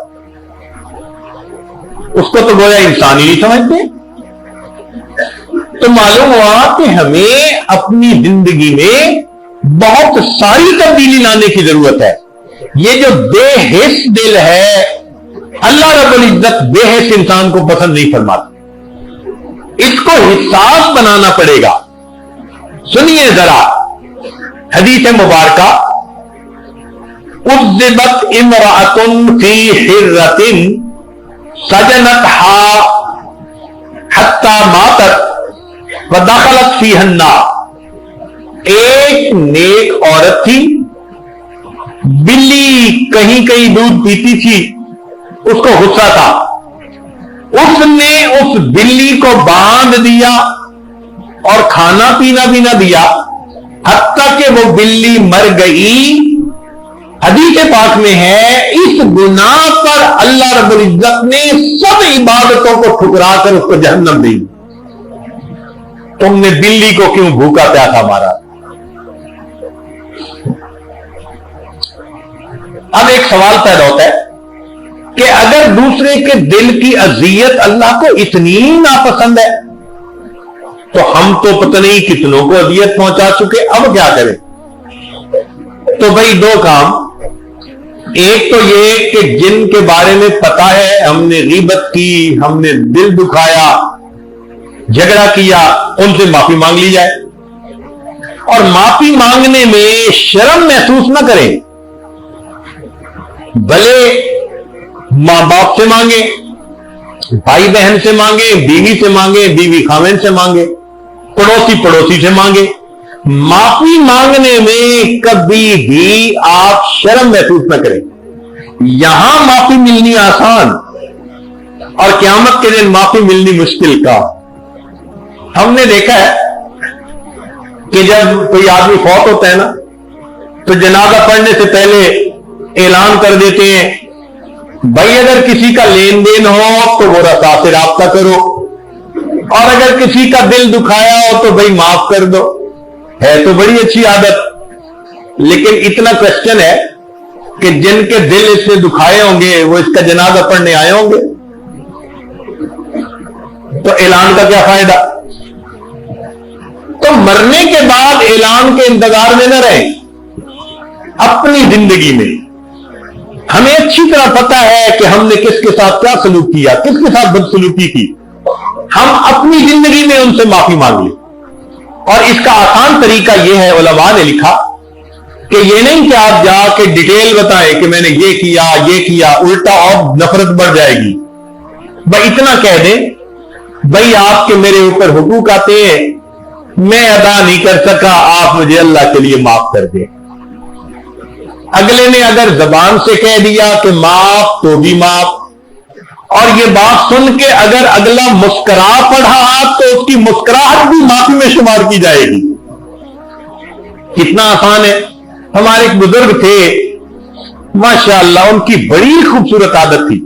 A: उसको तो गोया इंसान ही नहीं समझते। तो मालूम हुआ कि हमें अपनी जिंदगी में बहुत सारी तब्दीली लाने की जरूरत है। ये जो बेहिस दिल है, अल्लाह रब्बुल इज्जत बेहिस इंसान को पसंद नहीं फरमाता। इसको हिस्सास बनाना पड़ेगा। सुनिए जरा हदीस मुबारका, उज़्ज़िबत इमराअतुन फी हिर्रतिन सजनतहा हत्ता मातत व दखलत फीहा अन्नार। एक नेक औरत थी, बिल्ली कहीं कहीं दूध पीती थी, उसको गुस्सा था, उसने उस बिल्ली को बांध दिया और खाना पीना भी ना दिया, हत्ता कि वो बिल्ली मर गई। हदीस पाक में है, इस गुनाह पर अल्लाह रब्बुल इज्जत ने सब इबादतों को ठुकरा कर उसको जहन्नम दी। तुमने बिल्ली को क्यों भूखा प्यासा मारा? अब एक सवाल पैदा होता है कि अगर दूसरे के दिल की अजियत अल्लाह को इतनी नापसंद है तो हम तो पता नहीं कितनों को अजियत पहुंचा चुके, अब क्या करें? तो भाई दो काम, एक तो ये कि जिनके बारे में पता है हमने गीबत की, हमने दिल दुखाया, झगड़ा किया, उनसे माफी मांग ली जाए और माफी मांगने में शर्म महसूस ना करें। भले मां बाप से मांगे, भाई बहन से मांगे, बीवी से मांगे, बीवी खाविंद से मांगे, पड़ोसी से मांगे, माफी मांगने में कभी भी आप शर्म महसूस न करें। यहां माफी मिलनी आसान और क़यामत के दिन माफी मिलनी मुश्किल का। हमने देखा है कि जब कोई आदमी फौत होता है ना, तो जनाजा पढ़ने से पहले ऐलान कर देते हैं, भाई अगर किसी का लेन देन हो तो वो रसा से राब्ता करो, और अगर किसी का दिल दुखाया हो तो भाई माफ कर दो। है तो बड़ी अच्छी आदत, लेकिन इतना क्वेश्चन है कि जिनके दिल इससे दुखाए होंगे वो इसका जनाजा पढ़ने आए होंगे, तो ऐलान का क्या फायदा? तो मरने के बाद ऐलान के इंतजार में न रहें। अपनी जिंदगी में हमें अच्छी तरह पता है कि हमने किसके साथ क्या सलूक किया, किसके साथ बदसलूकी की, हम अपनी जिंदगी में उनसे माफी मांग लें। और इसका आसान तरीका यह है, उलमा ने लिखा कि यह नहीं कि आप जाके डिटेल बताएं कि मैंने ये किया, उल्टा और नफरत बढ़ जाएगी। भाई इतना कह दें, भाई आपके मेरे ऊपर हुकूक आते हैं, मैं अदा नहीं कर सका, आप मुझे अल्लाह के लिए माफ कर दें। अगले ने अगर जबान से कह दिया कि माफ, तो भी माफ, और ये बात सुन के अगर अगला मुस्कुरा पड़ा तो उसकी मुस्कुराहट भी माफी में शुमार की जाएगी। कितना आसान है। हमारे एक बुजुर्ग थे, माशाअल्लाह, उनकी बड़ी खूबसूरत आदत थी,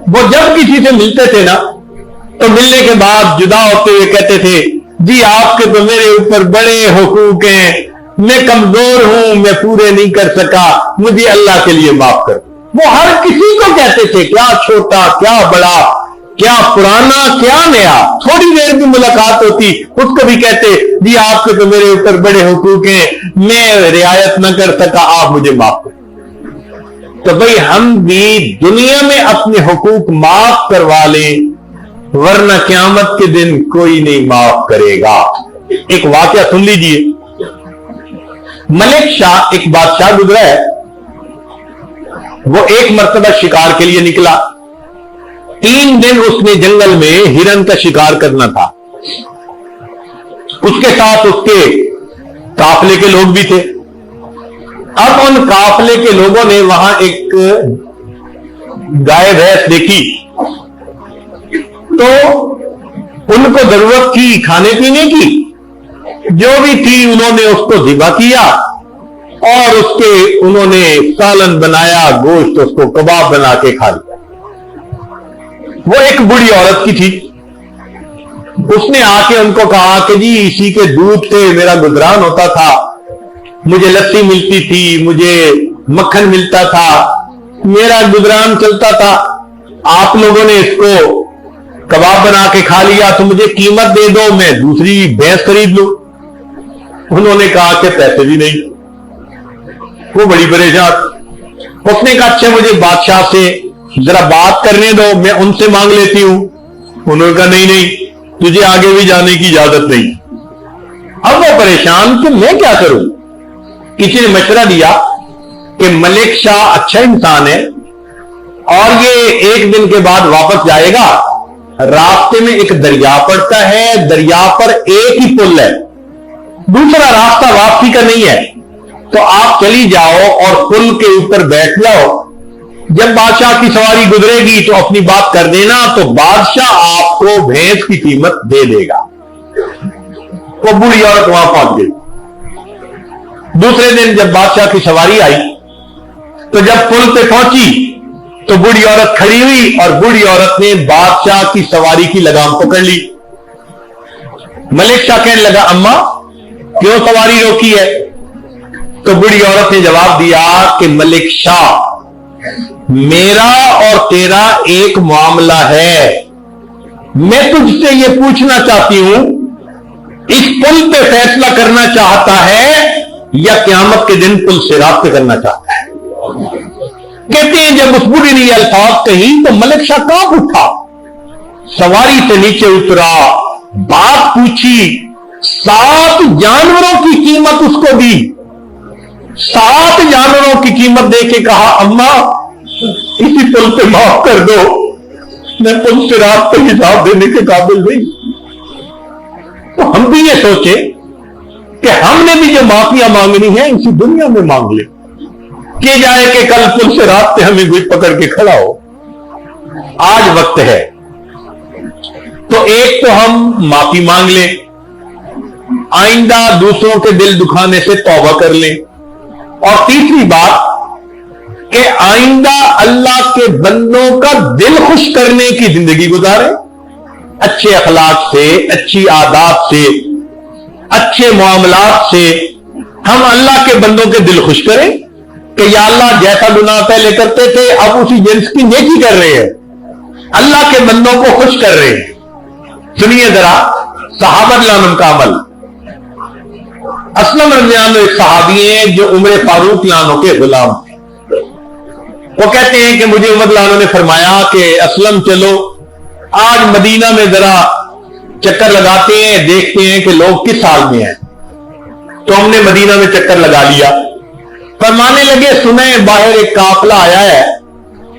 A: वो जब किसी से मिलते थे ना, तो मिलने के बाद जुदा होते हुए कहते थे, जी आपके तो मेरे ऊपर बड़े हुकूक हैं, मैं कमजोर हूं, मैं पूरे नहीं कर सका, मुझे अल्लाह के लिए माफ कर। वो हर किसी को कहते थे, क्या छोटा, क्या बड़ा, क्या पुराना, क्या नया। थोड़ी देर भी मुलाकात होती, उसको भी कहते, जी आपके तो मेरे ऊपर बड़े हुकूक हैं, मैं रियायत न कर सका, आप मुझे माफ कर। तो भाई हम भी दुनिया में अपने हुकूक माफ करवा लें, वरना क़यामत के दिन कोई नहीं माफ करेगा। एक वाकया सुन लीजिए। मलिक शाह, एक बादशाह गुजरा है, वो एक मर्तबा शिकार के लिए निकला। 3 दिन उसने जंगल में हिरन का शिकार करना था। उसके साथ उसके काफले के लोग भी थे। अब उन काफले के लोगों ने वहां एक गाय भैंस देखी, तो उनको जरूरत थी खाने पीने की, जो भी थी उन्होंने उसको ज़िबा किया और उसके उन्होंने सालन बनाया, गोश्त उसको कबाब बना के खा लिया। वो एक बूढ़ी औरत की थी, उसने आके उनको कहा कि जी इसी के दूध से मेरा गुजरान होता था, मुझे लस्सी मिलती थी, मुझे मक्खन मिलता था, मेरा गुजरान चलता था, आप लोगों ने इसको कबाब बना के खा लिया, तो मुझे कीमत दे दो, मैं दूसरी भैंस खरीद लूं। उन्होंने कहा कि पैसे भी नहीं। वो बड़ी परेशान। उसने कहा अच्छा मुझे बादशाह से जरा बात करने दो, मैं उनसे मांग लेती हूं। उन्होंने कहा नहीं नहीं, तुझे आगे भी जाने की इजाजत नहीं। अब वो परेशान कि मैं क्या करूं। किसी ने मशवरा दिया कि मलिक शाह अच्छा इंसान है और ये एक दिन के बाद वापस जाएगा, रास्ते में एक दरिया पड़ता है, दरिया पर एक ही पुल है, दूसरा रास्ता वापसी का नहीं है, तो आप चली जाओ और पुल के ऊपर बैठ जाओ, जब बादशाह की सवारी गुजरेगी तो अपनी बात कर देना, तो बादशाह आपको भैंस की कीमत दे देगा। वो बूढ़ी औरत वहां पहुंच गई। दूसरे दिन जब बादशाह की सवारी आई तो जब पुल पे पहुंची तो बूढ़ी औरत खड़ी हुई और बूढ़ी औरत ने बादशाह की सवारी की लगाम पकड़ ली। मलिक शाह कहने लगा, अम्मा क्यों सवारी रोकी है? तो बूढ़ी औरत ने जवाब दिया कि मलिक शाह, मेरा और तेरा एक मामला है। मैं तुझसे यह पूछना चाहती हूं, इस पुल पे फैसला करना चाहता है या क़यामत के दिन पुल से राब्ते करना चाहता है? कहते हैं जब उस बूढ़ी ने अल्फाज कही तो मलिक शाह कांप उठा, सवारी से नीचे उतरा, बात पूछी, 7 जानवरों की कीमत उसको दी। 7 जानवरों की कीमत दे के कहा, अम्मा इसी पुल पे माफ कर दो, मैं पुल से रात पे हिसाब देने के काबिल नहीं। तो हम भी ये सोचे कि हमने भी जो माफियां मांगनी है इसी दुनिया में मांग ले, कि जाए कि कल पुल से रात पे हमें कोई पकड़ के खड़ा हो। आज वक्त है तो एक तो हम माफी मांग लें, आइंदा दूसरों के दिल दुखाने से तौबा कर लें, और तीसरी बात कि आइंदा अल्लाह के बंदों का दिल खुश करने की जिंदगी गुजारें, अच्छे अखलाक से, अच्छी आदात से, अच्छे मामलात से हम अल्लाह के बंदों के दिल खुश करें कि या अल्लाह जैसा गुनाह पहले करते थे अब उसी जिन्स की नेकी कर रहे हैं, अल्लाह के बंदों को खुश कर रहे हैं। सुनिए जरा सहाबा लानम का अमल। असलम रज़ियल्लाहु अन्हु एक सहाबी हैं जो उमर फारूक लानो के गुलाम थे। वो कहते हैं कि मुझे उमर लानो ने फरमाया कि असलम चलो आज मदीना में जरा चक्कर लगाते हैं, देखते हैं कि लोग किस हाल में हैं। तो हमने मदीना में चक्कर लगा लिया। फरमाने लगे, सुने बाहर एक काफिला आया है,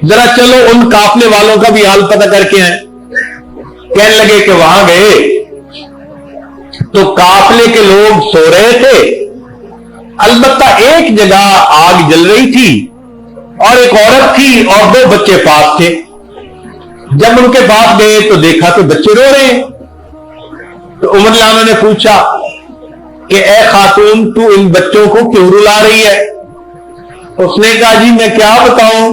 A: जरा चलो उन काफिले वालों का भी हाल पता करके आए। कहने लगे कि वहां गए तो काफिले के लोग सो रहे थे, अलबत्ता एक जगह आग जल रही थी और एक औरत थी और 2 बच्चे पास थे। जब उनके पास गए तो देखा तो बच्चे रो रहे हैं। तो उमर लाना ने पूछा कि ए खातून, तू इन बच्चों को क्यों रुला रही है? उसने कहा, जी मैं क्या बताऊं,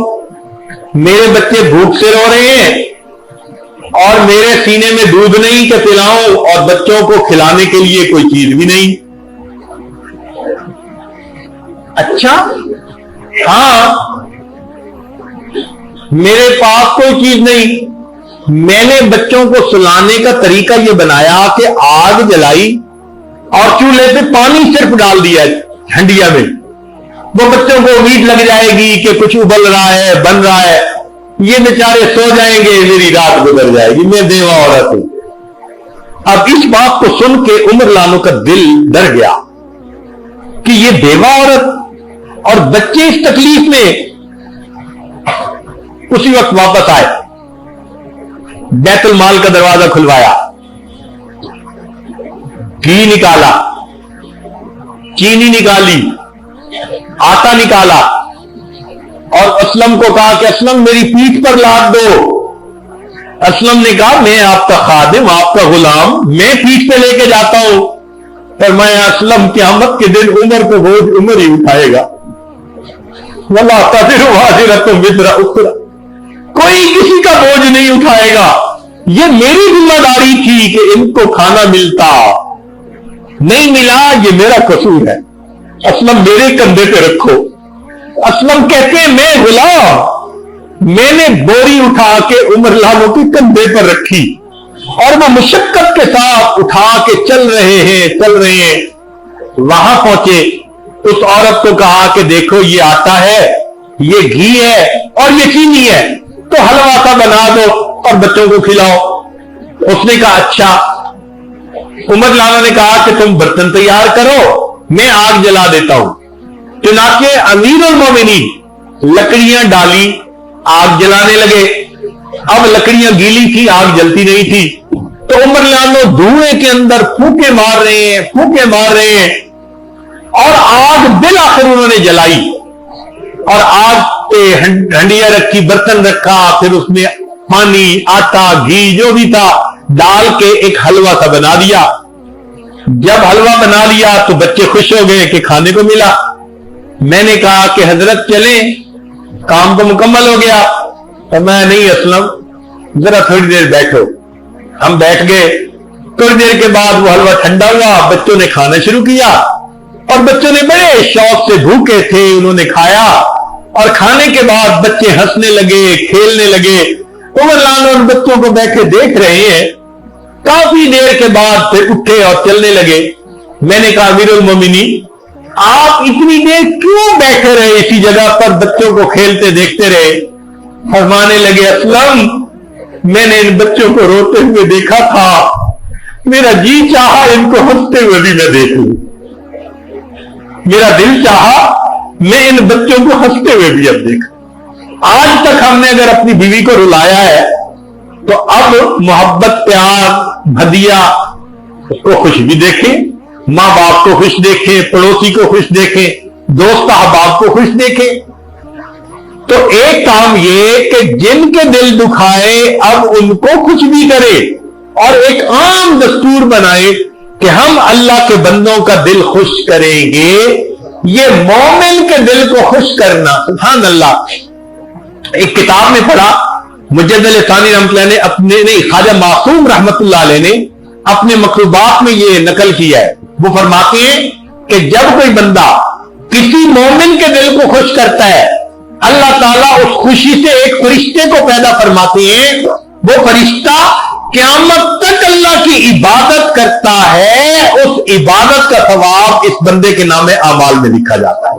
A: मेरे बच्चे भूख से रो रहे हैं और मेरे सीने में दूध नहीं कि पिलाऊं और बच्चों को खिलाने के लिए कोई चीज भी नहीं। अच्छा, हाँ मेरे पास कोई चीज नहीं। मैंने बच्चों को सुलाने का तरीका यह बनाया कि आग जलाई और चूल्हे पे पानी सिर्फ डाल दिया हंडिया में। वो बच्चों को उम्मीद लग जाएगी कि कुछ उबल रहा है, बन रहा है, ये बेचारे सो जाएंगे, मेरी रात गुजर जाएगी, मैं देवा औरत हूं। अब इस बात को सुन के उमर लानो का दिल डर गया कि ये बेवा औरत और बच्चे इस तकलीफ में। उसी वक्त वापस आए, बैतुल माल का दरवाजा खुलवाया, घी निकाला, चीनी निकाली, आटा निकाला और असलम को कहा कि असलम मेरी पीठ पर लाद दो। असलम ने कहा, मैं आपका खादिम, आपका गुलाम, मैं पीठ पे लेके जाता हूं। पर मैं असलम क़यामत के दिन उमर पे बोझ उमर ही उठाएगा। वल्लाह तादिरु वाजिरतुम विज़रा उखरा, कोई किसी का बोझ नहीं उठाएगा। ये मेरी जिम्मेदारी थी कि इनको खाना मिलता, नहीं मिला, ये मेरा कसूर है। असलम मेरे कंधे पे रखो। असलम कहते हैं, मैं गुलाम, मैंने बोरी उठा के उमर लानो के कंधे पर रखी और वो मुशक्कत के साथ उठा के चल रहे हैं। वहां पहुंचे, उस औरत को कहा कि देखो ये आटा है, ये घी है और ये चीनी है, तो हलवा सा बना दो और बच्चों को खिलाओ। उसने कहा अच्छा। उमर लाना ने कहा कि तुम बर्तन तैयार करो, मैं आग जला देता हूं। चुनाचे अमीरुल मोमिनीन लकड़ियां डाली, आग जलाने लगे। अब लकड़ियां गीली थी, आग जलती नहीं थी, तो उमर लानो धुएं के अंदर फूंके मार रहे हैं और आग बिल आखिर उन्होंने जलाई और आग पे हंडिया रखी, बर्तन रखा, फिर उसमें पानी, आटा, घी जो भी था डाल के एक हलवा सा बना दिया। जब हलवा बना लिया तो बच्चे खुश हो गए कि खाने को मिला। मैंने कहा कि हजरत चलें, काम तो मुकम्मल हो गया। तो मैं नहीं असलम, जरा थोड़ी देर बैठो। हम बैठ गए। थोड़ी देर के बाद वो हलवा ठंडा हुआ, बच्चों ने खाना शुरू किया और बच्चों ने बड़े शौक से, भूखे थे, उन्होंने खाया और खाने के बाद बच्चे हंसने लगे, खेलने लगे। उमर उन बच्चों को बैठे देख रहे हैं। काफी देर के बाद फिर उठे और चलने लगे। मैंने कहा अमीरुल मोमिनीन, आप इतनी देर क्यों बैठे रहे इसी जगह पर, बच्चों को खेलते देखते रहे? फरमाने लगे असलम, मैंने इन बच्चों को रोते हुए देखा था, मेरा जी चाहा इनको हंसते हुए भी मैं देख लूं। मेरा दिल चाहा मैं इन बच्चों को हंसते हुए भी अब देख। आज तक हमने अगर अपनी बीवी को रुलाया है तो अब मोहब्बत, प्यार, हदिया, उसको खुश भी देखें, मां बाप को खुश देखें, पड़ोसी को खुश देखें, दोस्त अहबाब को खुश देखें। तो एक काम ये कि जिनके दिल दुखाए अब उनको कुछ भी करे और एक आम दस्तूर बनाए कि हम अल्लाह के बंदों का दिल खुश करेंगे। ये मोमिन के दिल को खुश करना, सुभान अल्लाह। एक किताब में पढ़ा, मुजद्दिद अल-सानी रहमतुल्लाह ने अपने नहीं, ख्वाजा मासूम रहमतुल्लाह अलैह ने अपने मकरूबात में ये नकल किया है। वो फरमाते हैं कि जब कोई बंदा किसी मोमिन के दिल को खुश करता है, अल्लाह ताला उस खुशी से एक फरिश्ते को पैदा फरमाते हैं। वो फरिश्ता क़यामत तक अल्लाह की इबादत करता है। उस इबादत का सवाब इस बंदे के नामे आमाल में लिखा जाता है।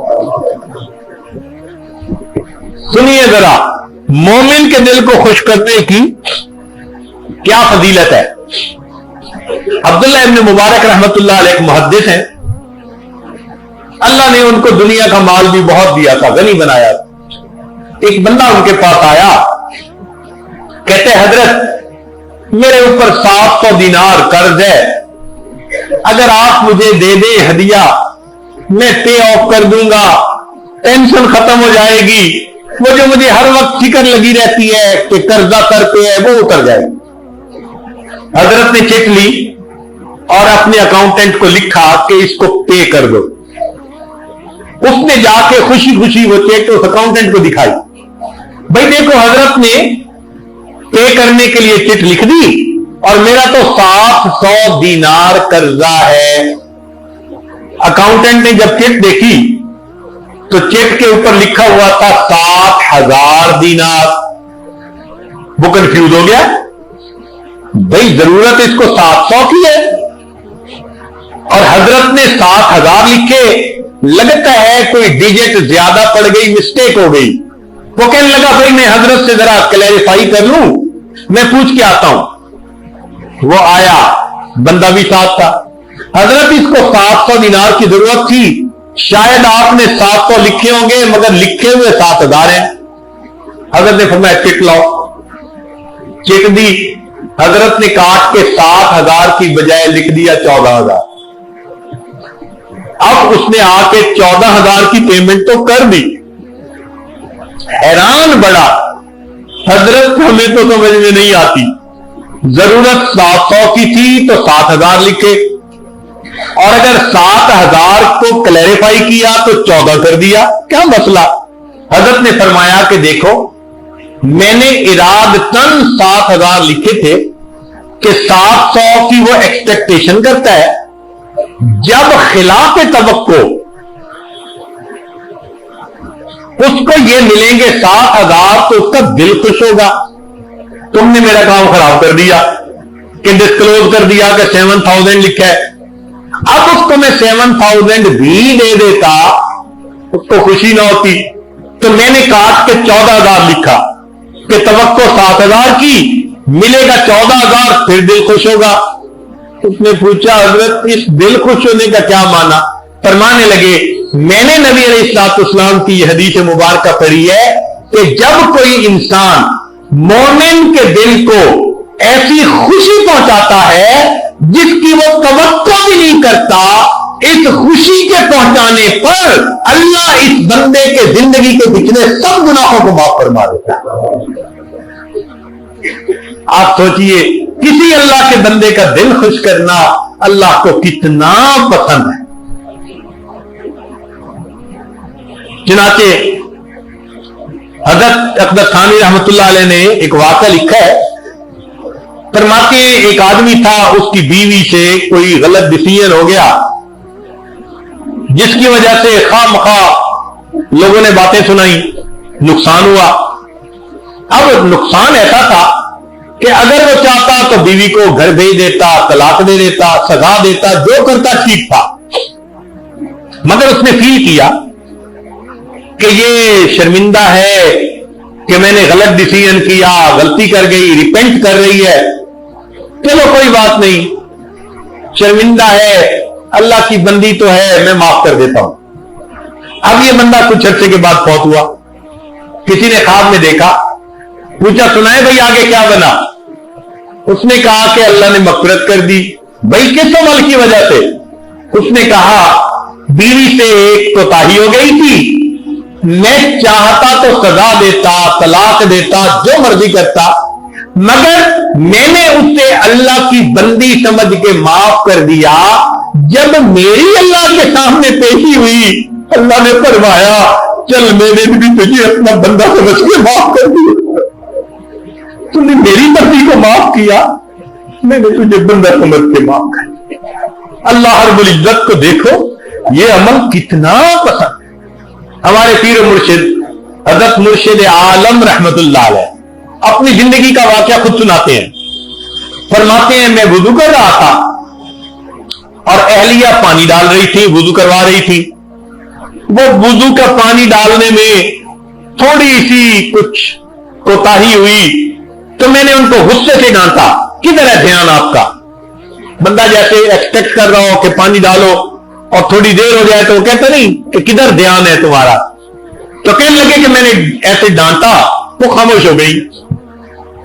A: सुनिए जरा, मोमिन के दिल को खुश करने की क्या फजीलत है। अब्दुल्लाह इब्न मुबारक रहमतुल्लाह अलैह मुहद्दिस हैं। अल्लाह ने उनको दुनिया का माल भी बहुत दिया था, गनी बनाया। एक बंदा उनके पास आया, कहते हजरत मेरे ऊपर 700 दीनार कर्ज है, अगर आप मुझे दे दे हदिया, मैं पे ऑफ कर दूंगा, टेंशन खत्म हो जाएगी। वो जो मुझे हर वक्त फिक्र लगी रहती है कि कर्जा सर पे है, वो उतर जाएगी। हजरत ने चेक ली और अपने अकाउंटेंट को लिखा कि इसको पे कर दो। उसने जाके खुशी खुशी वो चेक उस अकाउंटेंट को दिखाई। भाई देखो, हजरत ने पे करने के लिए चिट लिख दी और मेरा तो 700 दीनार कर्जा है। अकाउंटेंट ने जब चिट देखी तो चिट के ऊपर लिखा हुआ था 7,000 दीनार। वो कंफ्यूज हो गया, भाई जरूरत इसको 700 की है और हजरत ने 7,000 लिखे। लगता है कोई डिजिट ज्यादा पड़ गई, मिस्टेक हो गई। वो कहने लगा भाई मैं हजरत से जरा क्लैरिफाई कर लूं, मैं पूछ के आता हूं। वो आया, बंदा भी साथ था। हजरत इसको 700 दीनार की जरूरत थी, शायद आपने 700 लिखे होंगे मगर लिखे हुए 7,000 हैं। हजरत ने फरमाया चिट लाओ। चिट दी, हजरत ने काट के 7,000 की बजाय लिख दिया 14,000। अब उसने आके 14,000 की पेमेंट तो कर दी। हैरान बड़ा, हजरत हमें तो समझ में नहीं आती, जरूरत 700 की थी तो 7,000 लिखे और अगर 7,000 को क्लैरिफाई किया तो 14 कर दिया, क्या मसला। हजरत ने फरमाया कि देखो, मैंने इरादतन 7,000 लिखे थे कि 700 की वो एक्सपेक्टेशन करता है। जब खिलाफ तवक्को उसको ये मिलेंगे 7,000 तो उसका दिल खुश होगा। तुमने मेरा काम खराब कर दिया कि डिस्क्लोज कर दिया कि 7,000 लिखा है। अब उसको मैं 7,000 भी दे देता, उसको खुशी ना होती। तो मैंने काट के 14,000 लिखा कि तवक्को 7,000 की, मिलेगा 14,000, फिर दिल खुश होगा। उसने पूछा हजरत इस दिल खुश होने का क्या माना। फरमाने लगे मैंने नबी अलैहिस्सलाम की यह हदीस मुबारक पढ़ी है कि जब कोई इंसान मोमिन के दिल को ऐसी खुशी पहुंचाता है जिसकी वो तवक्को भी नहीं करता, इस खुशी के पहुंचाने पर अल्लाह इस बंदे के जिंदगी के पिछले सब गुनाहों को माफ फरमा देता है। आप सोचिए, किसी अल्लाह के बंदे का दिल खुश करना अल्लाह को कितना पसंद है। चुनाचे हज़रत अकबर थानी रहमतुल्लाह अलैह ने एक वाक़या लिखा है। फरमाते हैं, एक आदमी था, उसकी बीवी से कोई गलत डिसीजन हो गया, जिसकी वजह से खामखा लोगों ने बातें सुनाई, नुकसान हुआ। अब नुकसान ऐसा था कि अगर वो चाहता तो बीवी को घर भेज देता, तलाक दे देता, सजा देता, जो करता ठीक था। मगर उसने फील किया कि ये शर्मिंदा है कि मैंने गलत डिसीजन किया, गलती कर गई, रिपेंट कर रही है, चलो कोई बात नहीं, शर्मिंदा है, अल्लाह की बंदी तो है, मैं माफ कर देता हूं। अब ये बंदा कुछ अर्से के बाद फौत हुआ। किसी ने ख्वाब में देखा, पूछा, सुनाए भाई आगे क्या बना? उसने कहा कि अल्लाह ने मग़फ़िरत कर दी। भाई किस अमल की वजह से? उसने कहा, बीवी से एक कोताही हो गई थी, मैं चाहता तो सजा देता, तलाक देता, जो मर्जी करता, मगर मैंने उसे अल्लाह की बंदी समझ के माफ कर दिया। जब मेरी अल्लाह के सामने पेशी हुई, अल्लाह ने फरमाया, चल मैंने भी तुझे अपना बंदा समझ के माफ कर दिया। तूने मेरी बंदी को माफ किया, मैंने तुझे बंदा समझ के माफ कर दिया। अल्लाह रब्बुल इज्जत को देखो, ये अमल कितना पसंद। हमारे पीर मुर्शिद हज़रत मुर्शिद आलम रहमतुल्लाह अलैह अपनी जिंदगी का वाकया खुद सुनाते हैं। फरमाते हैं, मैं वुजू कर रहा था और अहलिया पानी डाल रही थी, वुजू करवा रही थी। वो वुजू का पानी डालने में थोड़ी सी कुछ कोताही हुई तो मैंने उनको गुस्से से डांटा, किधर है ध्यान आपका? बंदा जैसे एक्सपेक्ट कर रहा हो कि पानी डालो और थोड़ी देर हो जाए तो वो कहता नहीं कि किधर ध्यान है तुम्हारा। तो कहने लगे कि मैंने ऐसे डांटा, वो खामोश हो गई।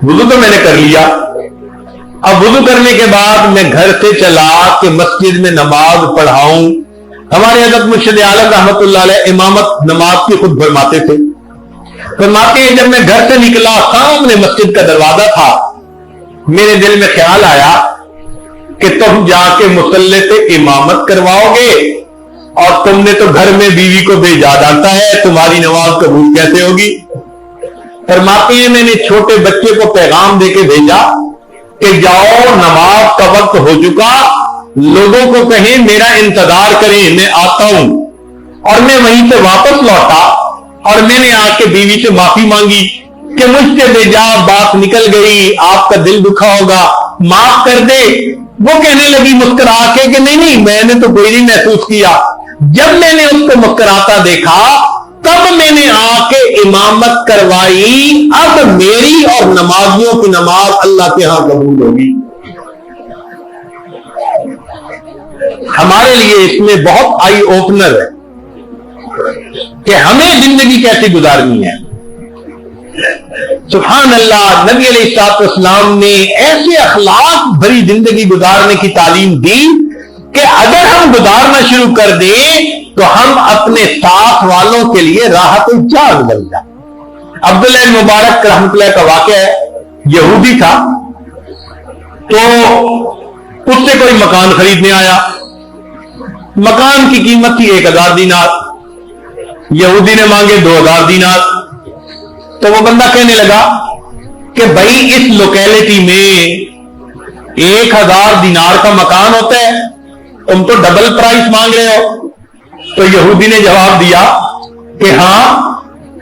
A: वुजू तो मैंने कर लिया। अब वुजू करने के बाद मैं घर से चला कि मस्जिद में नमाज पढ़ाऊं। हमारे हज़रत मुर्शिद आलम रहमतुल्लाह अलैह इमामत नमाज की खुद फरमाते थे। फरमाते हैं, जब मैं घर से निकला, सामने मस्जिद का दरवाजा था, मेरे दिल में ख्याल आया कि तुम जाके मुसल्ले से इमामत करवाओगे और तुमने तो घर में बीवी को भेजा डालता है, तुम्हारी नमाज कबूल कैसे होगी? फरमाते हैं, मैंने छोटे बच्चे को पैगाम देके भेजा कि जाओ, नमाज का वक्त हो चुका, लोगों को कहें मेरा इंतजार करें, मैं आता हूं। और मैं वहीं से वापस लौटा और मैंने आके बीवी से माफी मांगी कि मुझसे बेजा बात निकल गई, आपका दिल दुखा होगा, माफ कर दे। वो कहने लगी मुस्कुरा के कि नहीं नहीं, मैंने तो कोई नहीं महसूस किया। जब मैंने उसको मुस्कुराता देखा तब मैंने आके इमामत करवाई। अब मेरी और नमाजियों की नमाज अल्लाह के यहां कबूल होगी। हमारे लिए इसमें बहुत आई ओपनर है कि हमें जिंदगी कैसे गुजारनी है। सुभान अल्लाह, नबी अलैहिस्सलाम ने ऐसे अखलाक भरी जिंदगी गुजारने की तालीम दी कि अगर हम गुजारना शुरू कर दें तो हम अपने साथ वालों के लिए राहत जाग बन जाए। अब्दुल्लाह इब्न मुबारक रहमतुल्लाह का वाक़या है, यहूदी था, तो उससे कोई मकान खरीदने आया। मकान की कीमत थी 1000 दीनार, यहूदी ने मांगे 2000 दीनार। तो वो बंदा कहने लगा कि भाई इस लोकेलिटी में 1000 दीनार का मकान होता है, तुम तो डबल प्राइस मांग रहे हो। तो यहूदी ने जवाब दिया कि हां,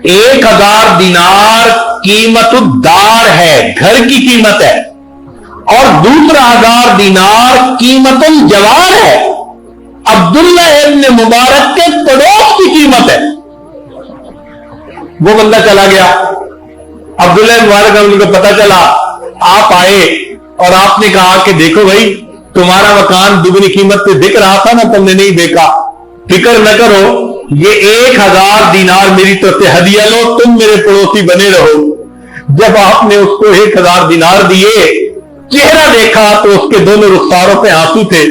A: 1000 दीनार कीमतुद्दार है, घर की कीमत है, और दूसरा 1000 दीनार कीमतुल जवार है, अब्दुल्लाह इब्न मुबारक के पड़ोस की कीमत है। वो बंदा चला गया। अब्दुल्लाह इब्न मुबारक उनको पता चला, आप आए और आपने कहा कि देखो भाई, तुम्हारा मकान दुगनी कीमत पे बिक रहा था ना, तुमने नहीं देखा, फिक्र न करो, ये 1000 दीनार मेरी तरफ से हदिया लो, तुम मेरे पड़ोसी बने रहो। जब आपने उसको 1000 दीनार दिए, चेहरा देखा तो उसके दोनों रुखसारों पे आंसू थे।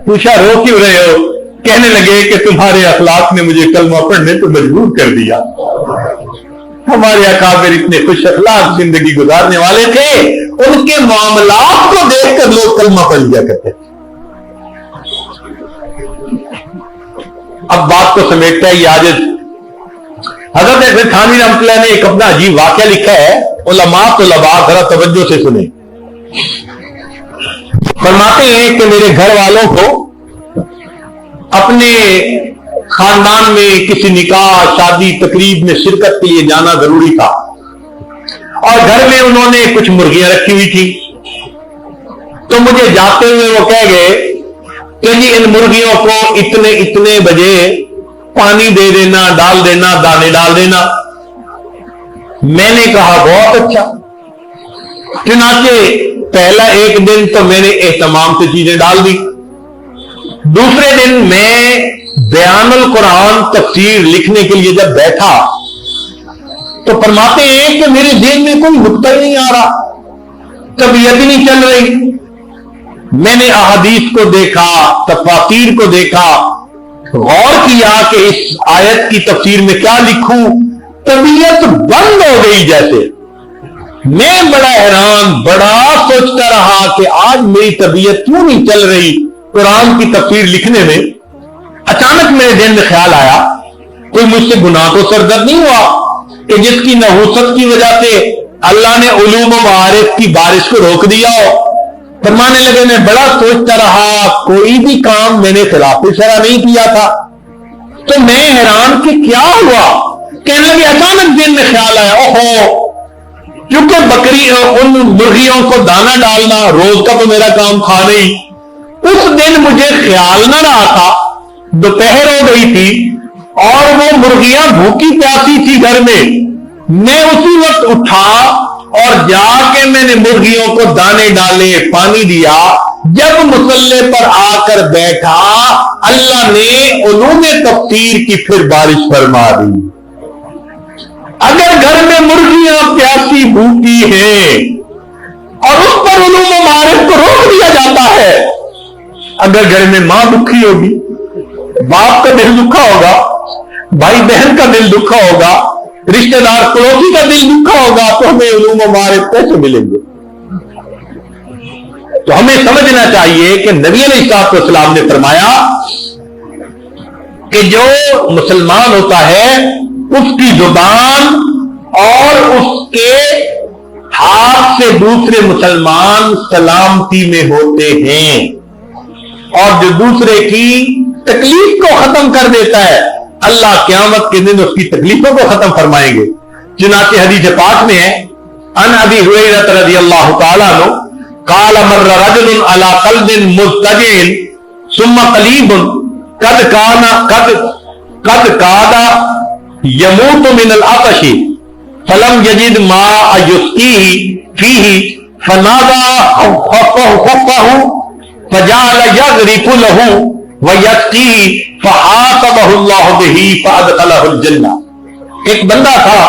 A: पूछा रो क्यों रहे हो? کہنے لگے کہ تمہارے اخلاق نے مجھے کلمہ پڑھنے پر مجبور کر دیا. ہمارے اکابر اتنے خوش اخلاق زندگی گزارنے والے تھے, ان کے معاملات کو دیکھ کر لوگ کلمہ پڑھ لیا کرتے تھے. اب بات کو سمیٹتا ہے یہ عاجز. حضرت احمد تھانوی رحمۃ اللہ نے ایک اپنا عجیب واقعہ لکھا ہے, علماء طلباء ذرا توجہ سے سنیں. فرماتے ہیں کہ میرے گھر والوں کو اپنے خاندان میں کسی نکاح شادی تقریب میں شرکت کے لیے جانا ضروری تھا, اور گھر میں انہوں نے کچھ مرغیاں رکھی ہوئی تھی. تو مجھے جاتے ہوئے وہ کہہ گئے کہ جی ان مرغیوں کو اتنے اتنے بجے پانی دے دینا, ڈال دینا, دانے ڈال دینا. میں نے کہا بہت اچھا. چنانچہ پہلا ایک دن تو میں نے اہتمام سے چیزیں ڈال دی. دوسرے دن میں بیان القرآن تفسیر لکھنے کے لیے جب بیٹھا تو فرماتے ہیں کہ میرے ذہن میں کوئی نقطہ ہی نہیں آ رہا, طبیعت ہی نہیں چل رہی. میں نے احادیث کو دیکھا, تفاسیر کو دیکھا, غور کیا کہ اس آیت کی تفسیر میں کیا لکھوں. طبیعت بند ہو گئی جیسے. میں بڑا حیران, بڑا سوچتا رہا کہ آج میری طبیعت کیوں نہیں چل رہی قرآن کی تفسیر لکھنے میں. اچانک میرے ذہن میں خیال آیا کوئی مجھ سے گناہ تو سرزد نہیں ہوا کہ جس کی نحوست کی وجہ سے اللہ نے علوم و معارف کی بارش کو روک دیا ہو. فرمانے لگے میں بڑا سوچتا رہا, کوئی بھی کام میں نے خلاف شرع نہیں کیا تھا. تو میں حیران کہ کیا ہوا. کہنے لگے اچانک دن میں خیال آیا اوہو, کیونکہ بکری ان مرغیوں کو دانا ڈالنا روز کا تو میرا کام تھا نہیں. اس دن مجھے خیال نہ رہا تھا, دوپہر ہو گئی تھی اور وہ مرغیاں بھوکی پیاسی تھی گھر میں. میں اسی وقت اٹھا اور جا کے میں نے مرغیوں کو دانے ڈالے, پانی دیا. جب مصلے پر آ کر بیٹھا اللہ نے علوم تفسیر کی پھر بارش فرما دی. اگر گھر میں مرغیاں پیاسی بھوکی ہیں اور اس پر علوم و معارف کو روک دیا جاتا ہے, اگر گھر میں ماں دکھی ہوگی, باپ کا دل دکھا ہوگا, بھائی بہن کا دل دکھا ہوگا, رشتہ دار پڑوسی کا دل دکھا ہوگا, تو ہمیں علوم و معارف کیسے ملیں گے. تو ہمیں سمجھنا چاہیے کہ نبی علیہ السلام نے فرمایا کہ جو مسلمان ہوتا ہے اس کی زبان اور اس کے ہاتھ سے دوسرے مسلمان سلامتی میں ہوتے ہیں, اور جو دوسرے کی تکلیف کو ختم کر دیتا ہے اللہ قیامت کے دن اس کی تکلیفوں کو ختم فرمائیں گے. چنانچہ حدیث پاک میں ہے ان ابی ہریرہ رضی اللہ تعالی عنہ قال مر رجل على قلب مضطجع ثم قلیب قد کاد يموت من العطش فلم يجد ماء يسقيه فيه فنادى خفه فجعل يغرف له وَيَسْقِيهِ فَحَاسَبَهُ اللَّهُ بِهِ فَأَدْخَلَهُ الْجَنَّةَ. ایک بندہ تھا,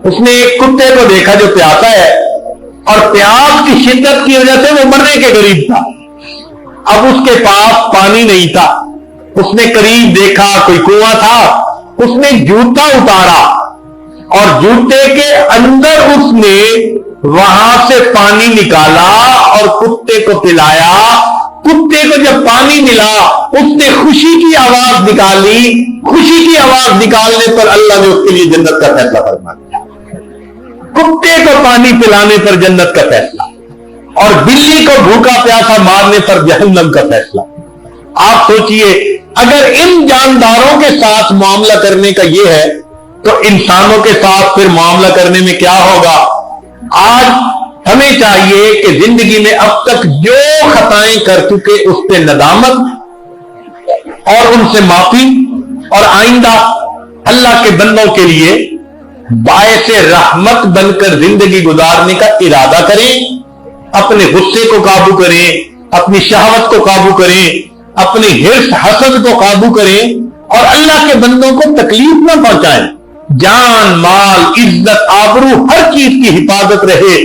A: اس نے ایک کتے کو دیکھا جو پیاسا ہے, اور پیاس کی شدت کی وجہ سے وہ مرنے کے قریب تھا. اب اس کے پاس پانی نہیں تھا. اس نے قریب دیکھا کوئی کنواں تھا, اس نے جوتا اتارا اور جوتے کے اندر اس نے وہاں سے پانی نکالا اور کتے کو پلایا. کتے کو جب پانی ملا اس نے خوشی کی آواز نکالی. خوشی کی آواز نکالنے پر اللہ نے اس کے لیے جنت کا فیصلہ فرما دیا. کتے کو پانی پلانے پر جنت کا فیصلہ, اور بلی کو بھوکا پیاسا مارنے پر جہنم کا فیصلہ. آپ سوچئے اگر ان جانداروں کے ساتھ معاملہ کرنے کا یہ ہے تو انسانوں کے ساتھ پھر معاملہ کرنے میں کیا ہوگا. آج ہمیں چاہیے کہ زندگی میں اب تک جو خطائیں کر چکے اس پہ ندامت اور ان سے معافی, اور آئندہ اللہ کے بندوں کے لیے باعث رحمت بن کر زندگی گزارنے کا ارادہ کریں. اپنے غصے کو قابو کریں, اپنی شہوت کو قابو کریں, اپنے حرص حسد کو قابو کریں, اور اللہ کے بندوں کو تکلیف نہ پہنچائیں. جان مال عزت آبرو ہر چیز کی حفاظت رہے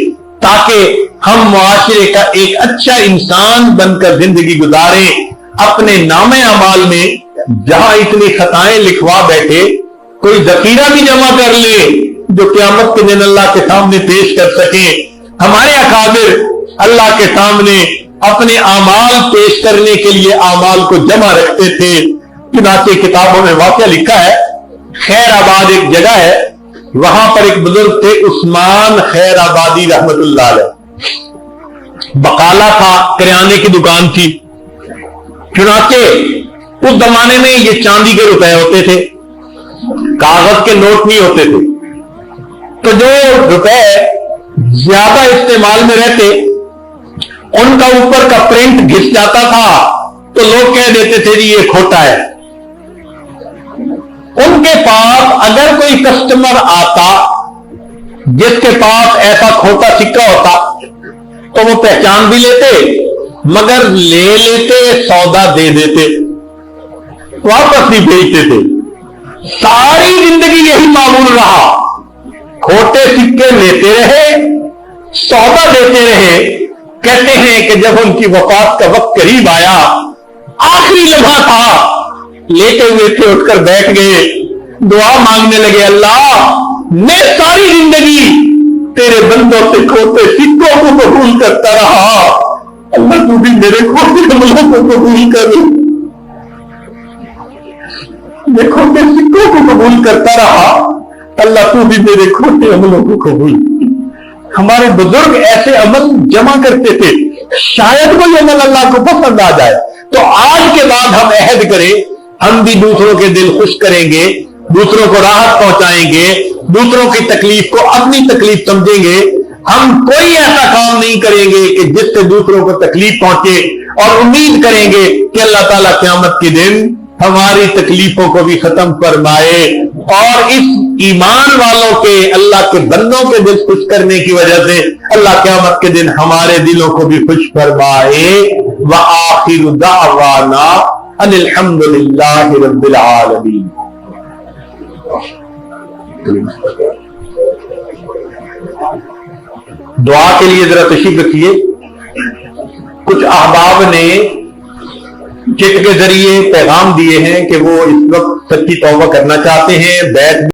A: تاکہ ہم معاشرے کا ایک اچھا انسان بن کر زندگی گزاریں. अपने नामे अमाल में जहां इतनी खताएं लिखवा बैठे, कोई जखीरा भी जमा कर ले जो क़यामत के दिन अल्लाह के सामने पेश कर सके। हमारे अकाबिर अल्लाह के सामने अपने आमाल पेश करने के लिए आमाल को जमा रखते थे। चुनांचे किताबों में वाक़या लिखा है, खैराबाद एक जगह है, वहां पर एक बुजुर्ग थे उस्मान खैराबादी रहमतुल्लाह अलैह, बकाला था, किराने की दुकान थी। चुनांचे उस जमाने में ये चांदी के रुपए होते थे, कागज के नोट नहीं होते थे। तो जो रुपए ज्यादा इस्तेमाल में रहते, उनका ऊपर का प्रिंट घिस जाता था तो लोग कह देते थे जी ये खोटा है। उनके पास अगर कोई कस्टमर आता जिसके पास ऐसा खोटा सिक्का होता तो वो पहचान भी लेते, मगर ले लेते, सौदा दे देते, वापस नहीं भेजते थे। सारी जिंदगी यही मामूल रहा, खोटे सिक्के लेते रहे, सौदा देते रहे। कहते हैं कि जब उनकी वफात का वक्त करीब आया, आखिरी लम्हा था, लेटे हुए थे, उठकर बैठ गए, दुआ मांगने लगे, अल्लाह मैं सारी जिंदगी तेरे बंदों से खोटे सिक्कों को कबूल करता रहा, अल्लाह तू भी मेरे खोटे अमलों को कबूल कर। मैं खोटे सिक्कों को कबूल करता रहा, अल्लाह तू भी मेरे खोटे अमलों को कबूल। हमारे बुजुर्ग ऐसे अमल जमा करते थे, शायद कोई अमल अल्लाह को पसंद आ जाए। तो आज के बाद हम अहद करें, हम भी दूसरों के दिल खुश करेंगे, दूसरों को राहत पहुंचाएंगे, दूसरों की तकलीफ को अपनी तकलीफ समझेंगे। हम कोई ऐसा काम नहीं करेंगे कि जिससे दूसरों को तकलीफ पहुंचे, और उम्मीद करेंगे कि अल्लाह ताला क़यामत के दिन हमारी तकलीफों को भी खत्म फरमाए, और इस ईमान वालों के, अल्लाह के बंदों के दिल खुश करने की वजह से अल्लाह क़यामत के दिन हमारे दिलों को भी खुश फरमाए। व आखिरु दावाना अनिल हम्दुलिल्लाहि रब्बिल आलमीन। दुआ के लिए जरा तशरीफ रखिए। कुछ अहबाब ने चिट के जरिए पैगाम दिए हैं कि वो इस वक्त सच्ची तौबा करना चाहते हैं, बैठ